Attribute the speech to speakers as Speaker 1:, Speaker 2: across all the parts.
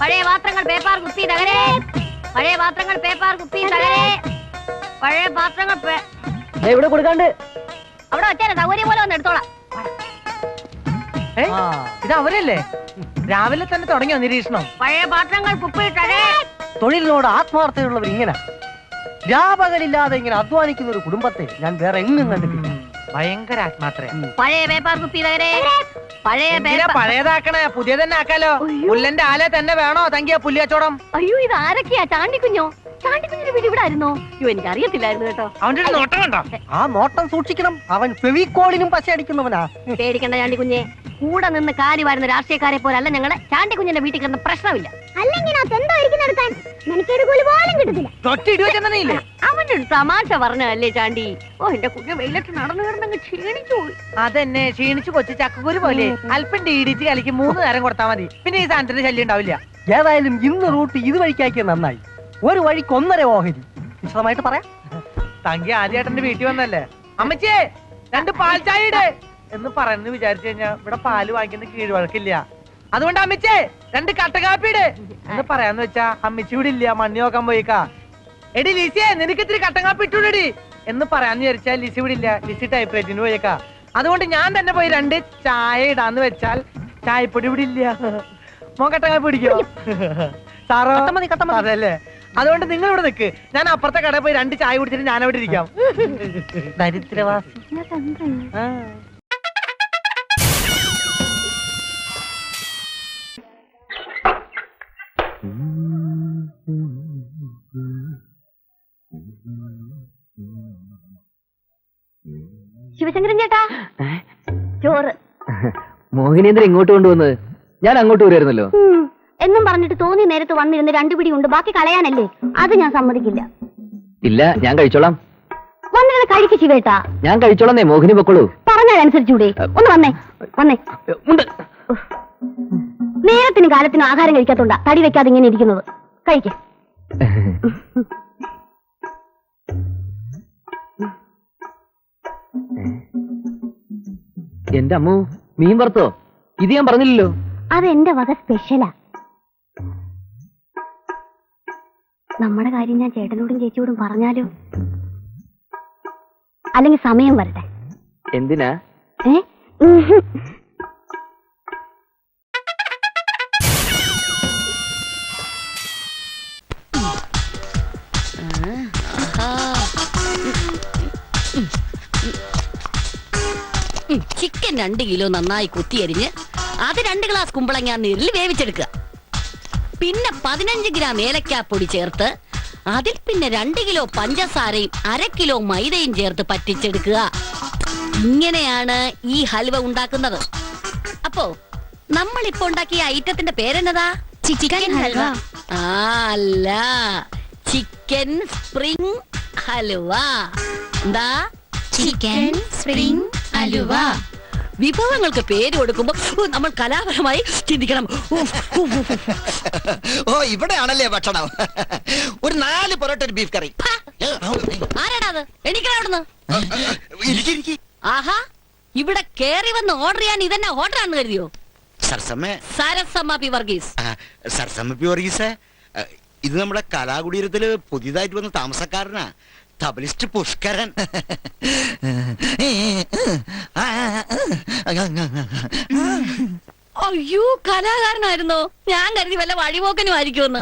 Speaker 1: പഴയ പാത്രങ്ങൾ പേപ്പർ കുപ്പി തകരെ. പഴയ പാത്രങ്ങൾ പേപ്പർ കുപ്പി തകരെ. പഴയ പാത്രങ്ങൾ
Speaker 2: ഇവിടെ കൊടുക്കാണ്ട്
Speaker 1: അവിടെ വെച്ചാൽ സൗകര്യം പോലെ വന്ന് എടുത്തോളാം.
Speaker 3: ഇത് അവരല്ലേ? രാവിലെ തന്നെ തുടങ്ങിയോ നിരീക്ഷണം?
Speaker 1: പഴയ പാത്രങ്ങൾ കുപ്പി തകരെ.
Speaker 2: തൊഴിലിനോട് ആത്മാർത്ഥതയുള്ളവർ ഇങ്ങനെ വ്യാപകരില്ലാതെ ഇങ്ങനെ അധ്വാനിക്കുന്ന ഒരു കുടുംബത്തെ ഞാൻ വേറെ എങ്ങും കണ്ടിട്ടില്ല.
Speaker 3: ഭയങ്കര ആത്മാർത്ഥ.
Speaker 1: പഴയ പേപ്പർ കുപ്പി തകരെ.
Speaker 3: പഴയതാക്കണേ, പുതിയ തന്നെ ആക്കാലോ. പുല്ലന്റെ ആലെ തന്നെ വേണോ തങ്കിയ പുല്ലി കച്ചവടം?
Speaker 1: അയ്യോ, ഇത് ആരൊക്കെയാ? ചാണ്ടിക്കുഞ്ഞോ? ചാണ്ടിക്കുഞ്ഞിന്റെ വീട് ഇവിടെ ആയിരുന്നോ? അയ്യോ, എനിക്ക് അറിയത്തില്ലായിരുന്നു കേട്ടോ.
Speaker 3: അവന്റെ ഒരു നോട്ടം കണ്ടോ?
Speaker 2: ആ നോട്ടം സൂക്ഷിക്കണം. അവൻ ഫെവിക്കോളിനും പശ അടിക്കുന്നവനാ.
Speaker 1: പേടിക്കണ്ട ചാണ്ടിക്കുഞ്ഞെ, കൂടെ നിന്ന് കാലി വരുന്ന രാഷ്ട്രീയക്കാരെ പോലല്ല ഞങ്ങള്. ചാണ്ടിക്കുഞ്ഞിന്റെ വീട്ടിൽ കിടന്ന പ്രശ്നമില്ല. അല്ലെങ്കിൽ അവന്റെ ഒരു തമാശ പറഞ്ഞല്ലേ ചാണ്ടി. ഓ, എന്റെ കുഞ്ഞ് വെയിലത്ത് നടന്നു കിടന്നങ്ങ് ക്ഷീണിച്ചു പോയി.
Speaker 3: അതെന്നെ ക്ഷീണിച്ചു കൊച്ചു ചക്കുകുരു പോലെ അല്പം ഡീഡിച്ച് കളിക്ക് 3 നേരം കൊടുത്താൽ മതി. പിന്നെ ഈ സാധനത്തിന് ശല്യം ഉണ്ടാവില്ല.
Speaker 2: ഏതായാലും ഇന്ന് റൂട്ട് ഇത് വഴിക്കാക്കിയത് നന്നായി. ഒരു വഴിക്ക് 1.5 ഓഹരി. വിശദമായിട്ട് പറയാം.
Speaker 3: തങ്കി ആദ്യമായിട്ടെന്റെ വീട്ടിൽ വന്നല്ലേ. അമ്മച്ചേ 2 പാൽ ചായ ഇട് എന്ന് പറയുന്നു വിചാരിച്ചു കഴിഞ്ഞാ ഇവിടെ പാല് വാങ്ങിക്കുന്ന കീഴ്വഴക്കില്ല. അതുകൊണ്ട് അമ്മച്ചേ 2 കട്ടകാപ്പി ഇട് എന്ന് പറയാന്ന് വെച്ചാ അമ്മച്ചി ഇവിടെ ഇല്ല, മണ്ണി നോക്കാൻ പോയിക്കാ. എടി ലിസിയെ, നിനക്ക് ഇത്തിരി കട്ടകാപ്പി ഇട്ടുള്ളടി എന്ന് പറയാന്ന് വിചാരിച്ചാൽ ലിസി ഇവിടെ ഇല്ല, ലിസി ടൈപ്പ് റൈറ്റിന് പോയേക്കാ. അതുകൊണ്ട് ഞാൻ തന്നെ പോയി 2 ചായ ഇടാന്ന് വെച്ചാൽ ചായപ്പൊടി ഇവിടെ ഇല്ല. മോൻ കട്ടകാപ്പി പിടിക്കോ സാറോ? അതല്ലേ. അതുകൊണ്ട് നിങ്ങൾ ഇവിടെ നിൽക്ക്, ഞാൻ അപ്പുറത്തെ കടയിൽ പോയി 2 ചായ കുടിച്ചിട്ട് ഞാൻ അവിടെ ഇരിക്കാം. ദരിദ്രവാസി.
Speaker 1: ശിവശങ്കരൻ ചേട്ടാ, ചോറ്.
Speaker 2: മോഹിനേന്ദ്രൻ ഇങ്ങോട്ട് കൊണ്ടുവന്നത്? ഞാൻ അങ്ങോട്ട് വരുമായിരുന്നല്ലോ.
Speaker 1: എന്നും പറഞ്ഞിട്ട് തോന്നി നേരത്ത് വന്നിരുന്ന് 2 പിടി ഉണ്ട്, ബാക്കി കളയാനല്ലേ? അത് ഞാൻ സമ്മതിക്കില്ല.
Speaker 2: ഇല്ല, ഞാൻ കഴിച്ചോളാം.
Speaker 1: വന്നിരുന്ന് കഴിക്ക് ശിവേട്ടാ.
Speaker 2: ഞാൻ കഴിച്ചോളന്നേ, മോഹിനി പൊക്കോളൂ.
Speaker 1: പറഞ്ഞതനുസരിച്ചൂടെ? ഒന്ന് വന്നേ വന്നേ. നേരത്തിനും കാലത്തിനും ആഹാരം കഴിക്കാത്തോണ്ടാ തടി വെക്കാതെ ഇങ്ങനെ ഇരിക്കുന്നത്. കഴിക്ക്.
Speaker 2: എന്റെ അമ്മു, മീൻ വറുത്തോ? ഇത് ഞാൻ പറഞ്ഞില്ലല്ലോ.
Speaker 1: അതെന്റെ വക സ്പെഷ്യലാ. നമ്മുടെ കാര്യം ഞാൻ ചേട്ടനോടും ചേച്ചിയോടും പറഞ്ഞാലോ? അല്ലെങ്കിൽ സമയം വരട്ടെ.
Speaker 2: എന്തിനാ?
Speaker 1: ചിക്കൻ 2 കിലോ നന്നായി കുത്തിയരിഞ്ഞ് അത് 2 ഗ്ലാസ് കുമ്പളങ്ങ നീരിൽ വേവിച്ചെടുക്കുക. പിന്നെ 15 ഗ്രാം ഏലക്കാപ്പൊടി ചേർത്ത് അതിൽ പിന്നെ 2 കിലോ പഞ്ചസാരയും 1/2 കിലോ മൈദയും ചേർത്ത് പറ്റിച്ചെടുക്കുക. ഇങ്ങനെയാണ് ഈ ഹൽവ ഉണ്ടാക്കുന്നത്. അപ്പോ നമ്മളിപ്പോ ഉണ്ടാക്കിയ ഐറ്റത്തിന്റെ പേരെന്നതാ? ചിക്കൻ ഹൽവ. അല്ല, ചിക്കൻ സ്പ്രിംഗ് ഹലുവ. എന്താ? Chicken spring halwa. വിഭവങ്ങൾക്ക് പേര് കൊടുക്കുമ്പോ നമ്മൾ കലാപരമായി ചിന്തിക്കണം.
Speaker 4: ഓ, ഇവിടെയാണല്ലേ ഭക്ഷണം. ഒരു 4 പൊറോട്ട, ഒരു ബീഫ് കറി.
Speaker 1: ആരാടാ അത്? എണീക്കണവിടുന്ന്. ആഹാ, ഇവിടെ കേറി വന്ന് ഓർഡർ ചെയ്യാൻ ഇതന്നെ ഓർഡറാണെന്ന് കരുതിയോ? സരസമ്മ പി വർഗീസ്.
Speaker 4: സരസമ്മ പി വർഗീസ്, ഇത് നമ്മുടെ കലാകുടീരത്തില് പുതിയതായിട്ട് വന്ന താമസക്കാരനാ, തബലിസ്റ്റ് പുഷ്കരൻ.
Speaker 1: അയ്യോ, കലാകാരനായിരുന്നോ? ഞാൻ കരുതി വല്ല വഴിപോക്കനും ആയിരിക്കുമെന്ന്.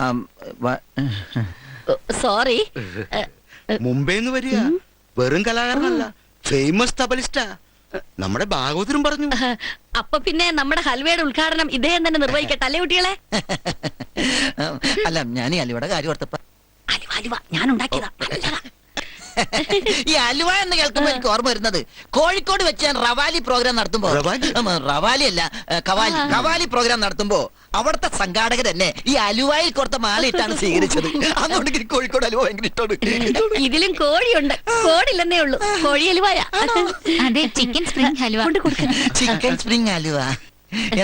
Speaker 1: സോറി.
Speaker 4: മുംബൈന്ന് വരിക. വെറും കലാകാരനല്ല, ഫേമസ് തബലിസ്റ്റാ. നമ്മുടെ ഭാഗവതരും പറഞ്ഞു.
Speaker 1: അപ്പൊ പിന്നെ നമ്മുടെ ഹൽവയുടെ ഉദ്ഘാടനം ഇദ്ദേഹം തന്നെ നിർവഹിക്കട്ടെ അല്ലേ കുട്ടികളെ?
Speaker 4: അല്ല, ഞാൻ ഈ അലുവയുടെ കാര്യം ഓർത്തപ്പോ.
Speaker 1: അലുവ ഞാൻ ഉണ്ടാക്കിയതാ.
Speaker 4: ഈ അലുവ എന്ന് കേൾക്കുമ്പോ എനിക്ക് ഓർമ്മ വരുന്നത് കോഴിക്കോട് വെച്ച് ഞാൻ റവാലി പ്രോഗ്രാം നടത്തുമ്പോ, റവാലി അല്ല കവാലി പ്രോഗ്രാം നടത്തുമ്പോ അവിടുത്തെ സംഘാടകർ തന്നെ ഈ അലുവായിൽ കൊടുത്ത മാലയിട്ടാണ് സ്വീകരിച്ചത്. അതുകൊണ്ട് എനിക്ക് കോഴിക്കോട് അലുവ ഭയങ്കര ഇഷ്ടമാണ്.
Speaker 1: ഇതിലും കോഴിയുണ്ട്, കോടില്ലെന്നേ ഉള്ളൂ. കോഴി അലുവായ.
Speaker 5: അതെ, chicken spring halwa.
Speaker 4: Chicken spring halwa.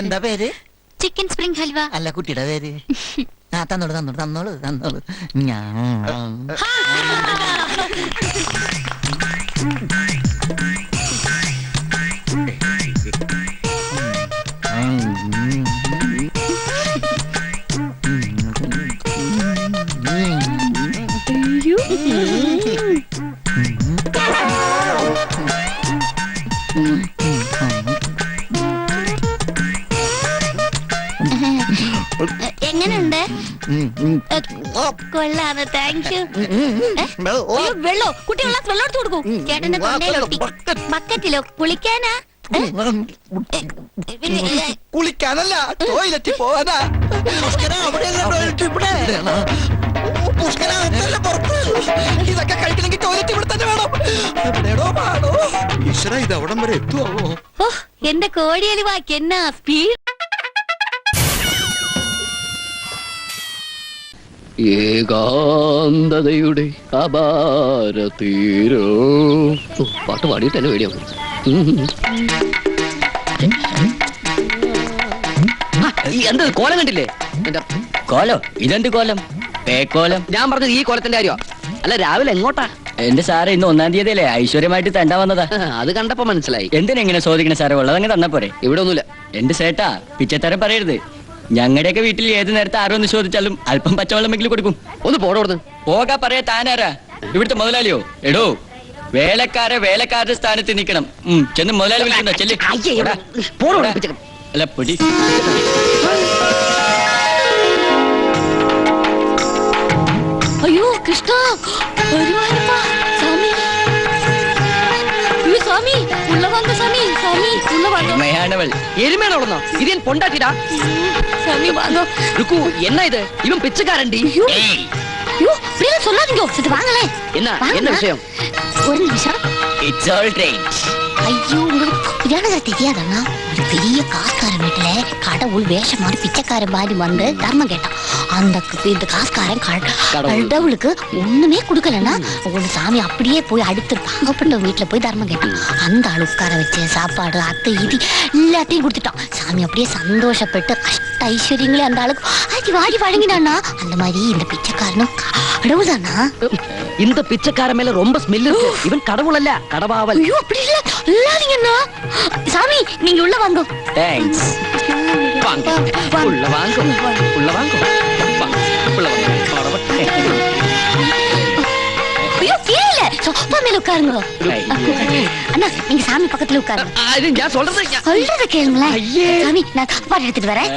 Speaker 4: എന്താ പേര്?
Speaker 5: Chicken spring halwa.
Speaker 4: അല്ല, കുട്ടിയുടെ പേര്? തന്നോളൂ തന്നോളൂ തന്നോളൂ തന്നോളൂ. ഞാൻ
Speaker 5: എങ്ങനെയുണ്ട് കൊള്ളാണ് താങ്ക് യു വെള്ളോ കുട്ടികളെ വെള്ളം എടുത്ത് കൊടുക്കൂ ചേട്ടന്റെ തൊണ്ടയിലൊട്ടി ബക്കറ്റിലോ കുളിക്കാനാ
Speaker 4: കുളിക്കാനല്ല ടോയ്ലറ്റിൽ പോവാനാ ഇതൊക്കെ കഴിക്കണമെങ്കിൽ ടോയ്ലറ്റ് ഇവിടെ തന്നെ വേണം. എവിടെയോ പാടോ ഈശ്വര, ഇത് അവിടം വരെ എത്തുവോ?
Speaker 5: ഓ എന്റെ കോഴിയലി വാക്ക് എന്നാ സ്പീഡ്.
Speaker 6: ഏകാന്തതയുടെ അപാരതീരോ. പാട്ട് പാടിയിട്ട് തന്നെ പേടിയാവും. എന്ത് കോലം കണ്ടില്ലേ? കോലം ഇതെന്ത് കോലം? പേക്കോലം. ഞാൻ പറഞ്ഞത് ഈ കോലത്തിന്റെ കാര്യോ. അല്ല രാവിലെ എങ്ങോട്ടാ? എന്റെ സാറേ ഇന്ന് 1-ാം തീയതിയല്ലേ ഐശ്വര്യമായിട്ട് തണ്ടാ വന്നതാ. അത് കണ്ടപ്പോ മനസ്സിലായി. എന്തിനെങ്ങനെ ചോദിക്കണേ സാറേ? ഉള്ളതങ്ങ് തന്നാ പോരെ. ഇവിടെ ഒന്നുമില്ല. എന്റെ സേട്ടാ പിച്ചത്തരം പറയരുത്. ഞങ്ങളുടെയൊക്കെ വീട്ടിൽ ഏത് നേരത്തെ ആരോന്ന് ചോദിച്ചാലും അല്പം പച്ചവെള്ളമെങ്കിലും കൊടുക്കും. ഒന്ന് പോടോടുന്നു പോകാ പറയാ. താനാരാ? ഇവിടുത്തെ മുതലാളിയോ? എടോ വേലക്കാരുടെ സ്ഥാനത്ത് നിൽക്കണം. ചെന്ന് മുതലാളി വിളിക്കണ്ടോ? ചെല്ലി അല്ല പൊടി.
Speaker 5: അയ്യോ കൃഷ്ണ சாமி சாமி உள்ள வாங்க சாமி சாமி உள்ள வாங்க.
Speaker 6: എരുമയാണവൾ. എരുമയാണോളന്നോ? ഇത് ഞാൻ പൊണ്ടാട്ടിടാ.
Speaker 5: சாமி வாங்க.
Speaker 6: ருக்கு என்ன இது? இவன் பிச்சைக்காரன்டி.
Speaker 5: ஐயோ இப்படி சொல்லாதீங்க. சரி வாங்களே.
Speaker 6: என்ன விஷயம்?
Speaker 5: ஒரு நிமிஷம்.
Speaker 6: It's all right.
Speaker 5: ஐயோ உங்களுக்கு புரியாத தெரியாதண்ணா. ஒரு பெரிய காஸ்காரன் வீட்டுல கடவுள் வேஷம் மாதிரி பிச்சைக்காரன் மாதிரி வந்து தர்மம் கேட்டான். அந்த இந்த காஸ்காரன் கடவுளுக்கு ஒண்ணுமே கொடுக்கலன்னா ஒரு சாமி அப்படியே போய் அடுத்து பாங்கப்பட்ட வீட்டுல போய் தர்மம் கேட்டான். அந்த ஆள் உட்கார வச்சு சாப்பாடு அத்தை இது எல்லாத்தையும் கொடுத்துட்டான். சாமி அப்படியே சந்தோஷப்பட்டு கஷ்ட ஐஸ்வர்யங்களே அந்த ஆளுக்கு அது வாடி வழங்கினான்னா அந்த மாதிரி இந்த பிச்சைக்காரனும் கடவுள் தானா?
Speaker 6: இந்த பிச்சைக்கார மேல ரொம்ப ஸ்மெல் இருக்கு. இவன் கடவுள் அல்ல, கடவாவல்.
Speaker 5: ஐயோ அப்படி இல்ல இல்லாதீங்கண்ணா. சாமி நீங்க உள்ள வாங்க.
Speaker 6: தேங்க்ஸ். வாங்க உள்ள வாங்க உள்ள வாங்க உள்ள வாங்க.
Speaker 5: ஐயோ கீழ சோஃபா மேல உட்காருங்க. அண்ணா நீங்க சாமி பக்கத்துல உட்காருங்க.
Speaker 6: அது நான் சொல்றத
Speaker 5: கேளுங்களேன். சாமி நான் சாப்பாடு எடுத்துட்டு வரேன்.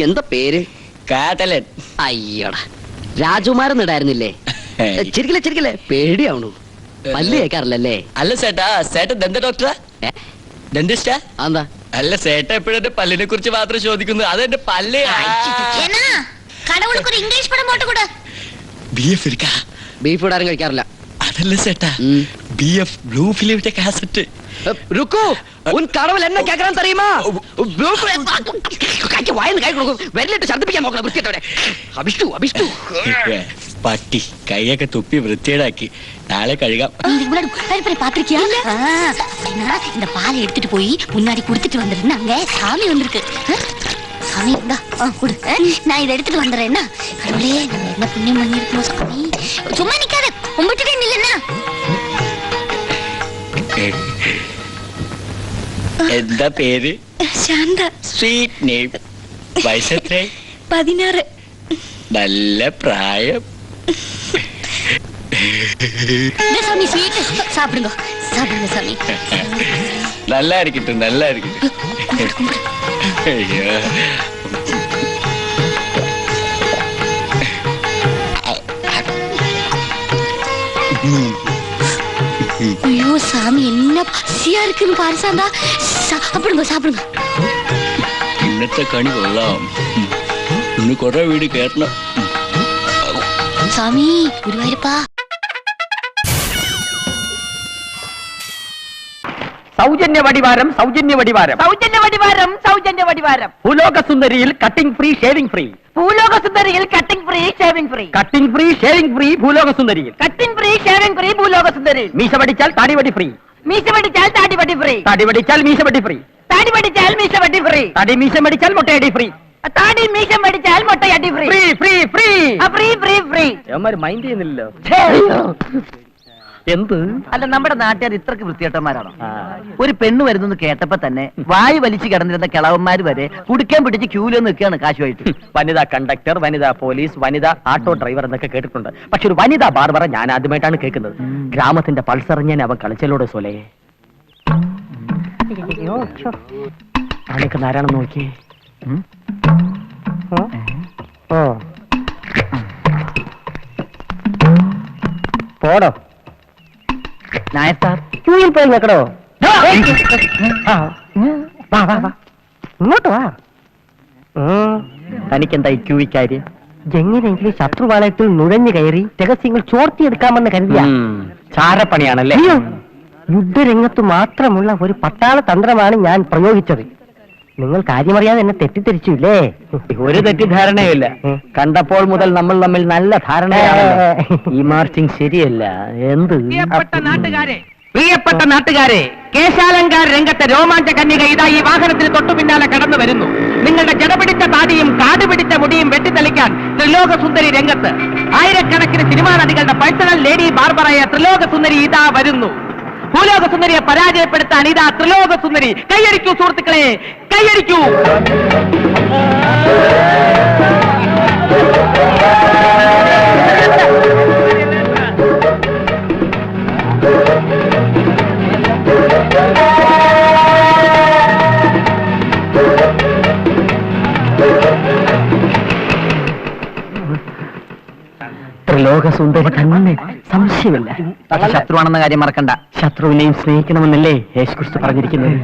Speaker 6: എന്താ പേര്? കാതലൻ. അയ്യോടാ രാജകുമാരൻ ചിരിക്കല്ലേ പേടിയാവണു. പല്ല് കേൾക്കാറില്ലല്ലേ? അല്ല ചേട്ടാ ചേട്ടൻ ദന്ത ഡോക്ടറാ? ഡെന്റിസ്റ്റാ? എന്താ? അല്ല ചേട്ട എപ്പോഴും പല്ലിനെ കുറിച്ച് മാത്രം ചോദിക്കുന്നു. അതെന്റെ പല്ല്.
Speaker 5: கடவுளுக்கு ஒரு இங்கிலீஷ் படம் போட்டு கொடு.
Speaker 6: ബീഫ് എടുക്കാ? ബീഫ് ഇടാനും കഴിക്കാറില്ല. അതല്ല ചേട്ടാ BF ബ്ലൂ ഫിലിമിന്റെ കാസറ്റ്. ருக்கு உன் கடவுள் என்ன கேக்குறான்னு தெரியுமா? வாயின்னு கை கொடுக்கும். வெறிலிட்டு சந்திப்பிക്കാൻ നോക്കണം വൃത്തിയോടെ. അഭിഷ്ടു പട്ടി കൈയൊക്കെ തുപ്പി വൃത്തിയേടാക്കി. നാളെ കഴുകാം.
Speaker 5: பாத்திருக்கியா? இந்த பாலை எடுத்துட்டு போய் முன்னாடி குடுத்துட்டு வந்துருன்னு அங்க சாமி வந்திருக்கு. சாமி இந்தா குடு. நான் இதை எடுத்துட்டு வந்துடுறேன். என்ன கடவுளே நம்ம என்ன புண்ணியம் பண்ணிருக்கோம் சாமி. சும்மா நிக்காத கும்பிட்டுட்டே நில்லுன்னா.
Speaker 6: എന്താ പേര്?
Speaker 5: ശാന്ത.
Speaker 6: Sweet name. വയസ്സെത്രേ?
Speaker 5: 16.
Speaker 6: നല്ല പ്രായം.
Speaker 5: சாமி ஸ்வீட் சாப்பிடுங்க சாமி.
Speaker 6: நல்லா இருக்கட்டும். ஐயோ
Speaker 5: ஐயோ சாமி என்ன பசியா இருக்குன்னு பாரு சாந்தா. சாப்பிடுங்க.
Speaker 6: ഇന്നത്തെ കണി കൊള്ളാം. ഇന്ന് കുറെ വീട് കേട്ടണം.
Speaker 5: சாமி ഗുരുവായൂരപ്പാ.
Speaker 2: സൗജന്യ വടിവാരം ഭൂലോക സുന്ദരിയിൽ cutting free shaving free. Cutting free shaving free ഭൂലോക സുന്ദരിയിൽ. മീശ പഠിച്ചാൽ താടിവടി ഫ്രീ. താടി പഠിച്ചാൽ മീശ വടി ഫ്രീ. താടി മീശ പഠിച്ചാൽ മൊട്ടയടി ഫ്രീ. മൈൻഡ് ചെയ്യുന്നില്ലല്ലോ. എന്ത്?
Speaker 3: അല്ല നമ്മുടെ നാട്ടുകാർ ഇത്രക്ക് വൃത്തികെട്ടന്മാരാണോ? ഒരു പെണ്ണ് വരുന്നെന്ന് കേട്ടപ്പോ തന്നെ വായി വലിച്ചു കിടന്നിരുന്ന കിളവന്മാര് വരെ കുടിക്കാൻ പിടിച്ച് ക്യൂല് നിൽക്കുകയാണ് കാശുമായിട്ട്.
Speaker 2: വനിതാ കണ്ടക്ടർ, വനിതാ പോലീസ്, വനിതാ ആട്ടോ ഡ്രൈവർ എന്നൊക്കെ കേട്ടിട്ടുണ്ട്. പക്ഷെ ഒരു വനിതാ ബാർബറ ഞാൻ ആദ്യമായിട്ടാണ് കേൾക്കുന്നത്. ഗ്രാമത്തിന്റെ പൾസറിഞ്ഞാൻ അവൻ കളിച്ചലോടെ സോലയെ. ആണിക്ക് ആരാണെന്ന് നോക്കി. ഓ പോടോ നായർ ക്യൂയിൽ പോയി നോക്കടോ. ഇങ്ങോട്ട് വാ. തനിക്കെന്താ ഈ ക്യൂയി കാര്യം? എങ്ങനെയെങ്കിലും ശത്രുവാളയത്തിൽ നുഴഞ്ഞു കയറി രഹസ്യങ്ങൾ ചോർത്തിയെടുക്കാമെന്ന് കരുതിയ ചാരപ്പണിയാണല്ലേ? യുദ്ധരംഗത്ത് മാത്രമുള്ള ഒരു പട്ടാള തന്ത്രമാണ് ഞാൻ പ്രയോഗിച്ചത്. നിങ്ങൾ കാര്യമറിയാതെ എന്നെ തെറ്റിദ്ധരിച്ചില്ലേ? ഒരു തെറ്റിദ്ധാരണയുമില്ല. കണ്ടപ്പോൾ മുതൽ നമ്മൾ തമ്മിൽ നല്ല ധാരണയാണ്. ഈ മാർച്ചിങ് ശരിയല്ല. എന്ത് പ്രിയപ്പെട്ട നാട്ടുകാരെ, കേശാലങ്കാർ രംഗത്തെ രോമാഞ്ച കന്യക ഇതാ ഈ വാഹനത്തിന് തൊട്ടു പിന്നാലെ കടന്നു വരുന്നു. നിങ്ങളുടെ ജടപിടിച്ച താടിയും കാടുപിടിച്ച മുടിയും വെട്ടിത്തെളിക്കാൻ ത്രിലോക സുന്ദരി രംഗത്ത്. ആയിരക്കണക്കിന് സിനിമാ നടികളുടെ പേഴ്സണൽ ലേഡി ബാർബറായ ത്രിലോക സുന്ദരി ഇതാ വരുന്നു. ഭൂലോക സുന്ദരിയെ പരാജയപ്പെടുത്താൻ ഇതാ ത്രിലോക സുന്ദരി. കൈയടിക്കൂ സുഹൃത്തുക്കളെ, കൈയടിക്കൂ. ത്രിലോകസുന്ദരി തന്നെ, സംശയമില്ല. പക്ഷെ ശത്രുവാണെന്ന കാര്യം മറക്കണ്ട. ശത്രുവിനെയും സ്നേഹിക്കണമെന്നല്ലേ യേശുക്രിസ്തു പറഞ്ഞിരിക്കുന്നത്.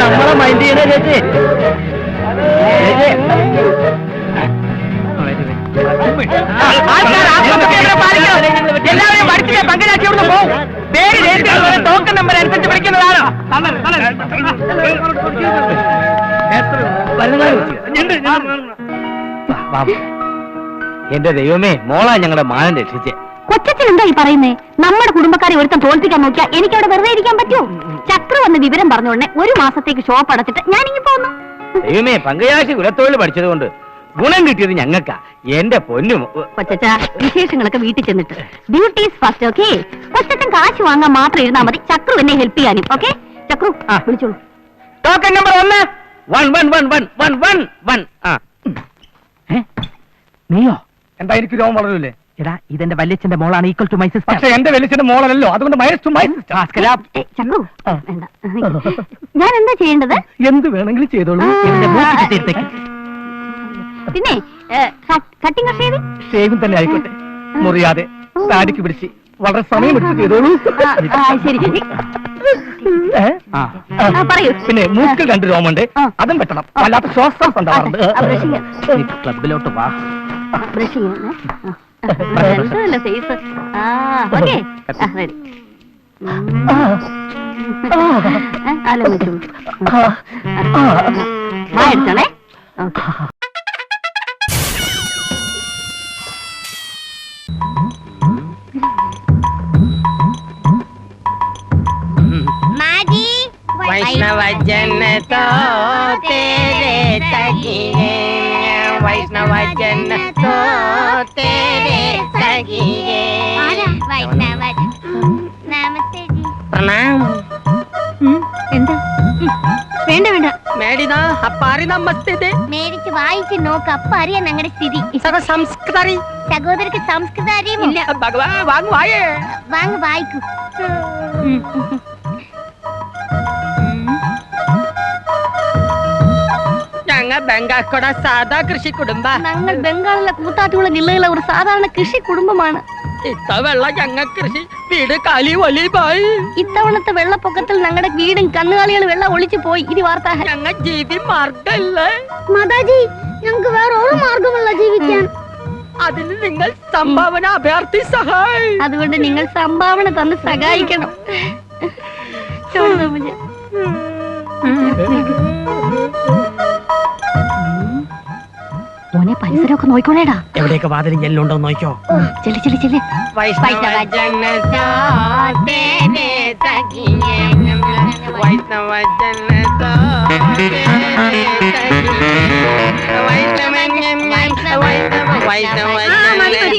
Speaker 2: നമ്മളെ മൈൻഡ് ചെയ്യണേ ചേച്ചി. എല്ലാവരും പഠിച്ചിട്ട് പങ്കജാച്ചി അവിടുന്ന് പോകും. പേര് ടോക്കൺ നമ്പർ അനുസരിച്ച് വിളിക്കുന്നതാണ്. എന്റെ ദൈവമേ, മോളാ ഞങ്ങളുടെ മാനം രക്ഷിച്ചേ.
Speaker 5: കൊച്ചച്ഛൻ എന്താ ഈ പറയുന്നേ? നമ്മുടെ കുടുംബക്കാരെ ഒരുത്തം തോൽപ്പിക്കാൻ നോക്കിയാ എനിക്ക് അവിടെ വെറുതെ ഇരിക്കാൻ പറ്റൂ? ചക്രു വന്ന് വിവരം പറഞ്ഞോടനെ ഒരു മാസത്തേക്ക് ഷോപ്പ് അടച്ചിട്ട് ഞാൻ ഇങ്ങ് പോന്നു.
Speaker 2: ദൈവമേ, പങ്കജാച്ചി കുലത്തൊഴിൽ പഠിച്ചത് കൊണ്ട് ഗുണം കിട്ടിയത് ഞങ്ങൾക്കാ. എന്റെ പൊന്നും
Speaker 5: കൊച്ചച്ച, വിശേഷങ്ങളൊക്കെ വീട്ടിൽ ചെന്നിട്ട് ഡ്യൂട്ടീസ് ഫസ്റ്റ്. ഓക്കെ, കൊച്ചച്ഛൻ കാശ് വാങ്ങാൻ മാത്രം ഇരുന്നാ മതി. ചക്രു എന്നെ ഹെൽപ്പ് ചെയ്യാനും. ഓക്കെ ചക്രു, വിളിച്ചോളൂ.
Speaker 2: Token number 1. നീയോ? എന്താ എനിക്ക് രോഗം വളരൂല്ലേ? എടാ, ഇതെന്റെ വല്യച്ഛന്റെ മോളാണ്. Equal to my sister. പക്ഷേ എന്റെ വല്യച്ഛന്റെ മോളല്ലോ, അതുകൊണ്ട് minus to my sister.
Speaker 5: Chakru, വേണ്ട. ഞാൻ എന്താ ചെയ്യേണ്ടത്?
Speaker 2: എന്ത് വേണമെങ്കിലും ചെയ്തോളൂ.
Speaker 5: പിന്നെ കട്ടിംഗ്
Speaker 2: ഷേവിംഗ് തന്നെ ആയിക്കോട്ടെ, മുറിയാതെ താടിക്ക് പിടിച്ച് വളരെ സമയമെടുത്ത് ചെയ്തോളൂ.
Speaker 5: ശരി, പറയൂ.
Speaker 2: പിന്നെ മൂക്കിൽ 2 രോമുണ്ട്, അതും വെട്ടണം. വല്ലാത്ത ശ്വാസം ഉണ്ടാവാറുണ്ട്. ക്ലബിലോട്ട് വാ.
Speaker 5: ഫേസ് ആലോചിച്ചു എടുത്തോളേ.
Speaker 1: वैष्णव जन तो तेरे सखिए, वैष्णव जन तो तेरे सखिए। वैष्णव नमस्ते जी। प्रणाम।
Speaker 5: എന്താ? വേണ്ട വേണ്ട,
Speaker 1: മേടിതാ അപ്പാരി നമസ്തേ. മേടിച്ച് വായിച്ച് നോക്ക്, അപ്പ അറിയാം ഞങ്ങളുടെ സ്ഥിതി. സംസ്കൃതി സഹോദരക്ക് സംസ്കൃതം അറിയുമില്ല. വാങ്ങ് വായിക്കൂ. ഞങ്ങൾ ബംഗാൾക്കോടെ സാധാ കൃഷി കുടുംബ. ഞങ്ങൾ ബംഗാളിലെ കൂത്താറ്റുള്ള ജില്ലയിലെ ഒരു സാധാരണ കൃഷി കുടുംബമാണ്. ഇത്തവണ ഞങ്ങൾ കൃഷി വീട് കാലി ഒലിവായി. ഇത്തവണത്തെ വെള്ളപ്പൊക്കത്തിൽ ഞങ്ങളുടെ വീടും കന്നുകാലികൾ വെള്ളം ഒളിച്ചു പോയി. ഇത് വാർത്ത. ഞങ്ങൾ ജീവി മാർഗമല്ലേ മാതാജി, ഞങ്ങൾക്ക് വേറെ ഒരു മാർഗമല്ല ജീവിക്കാൻ. അതിന് നിങ്ങൾ സംഭാവന അഭ്യർത്ഥി സഹായി. അതുകൊണ്ട് നിങ്ങൾ സംഭാവന തന്ന് സഹായിക്കണം.
Speaker 5: മോനെ, പരിസരമൊക്കെ നോയിക്കോളേടാ.
Speaker 2: എവിടെയൊക്കെ വാതിലും ജനലുണ്ടോ നോക്കിയോ.
Speaker 5: ചെല്ലി ചെല്ലി ചെല്ലി.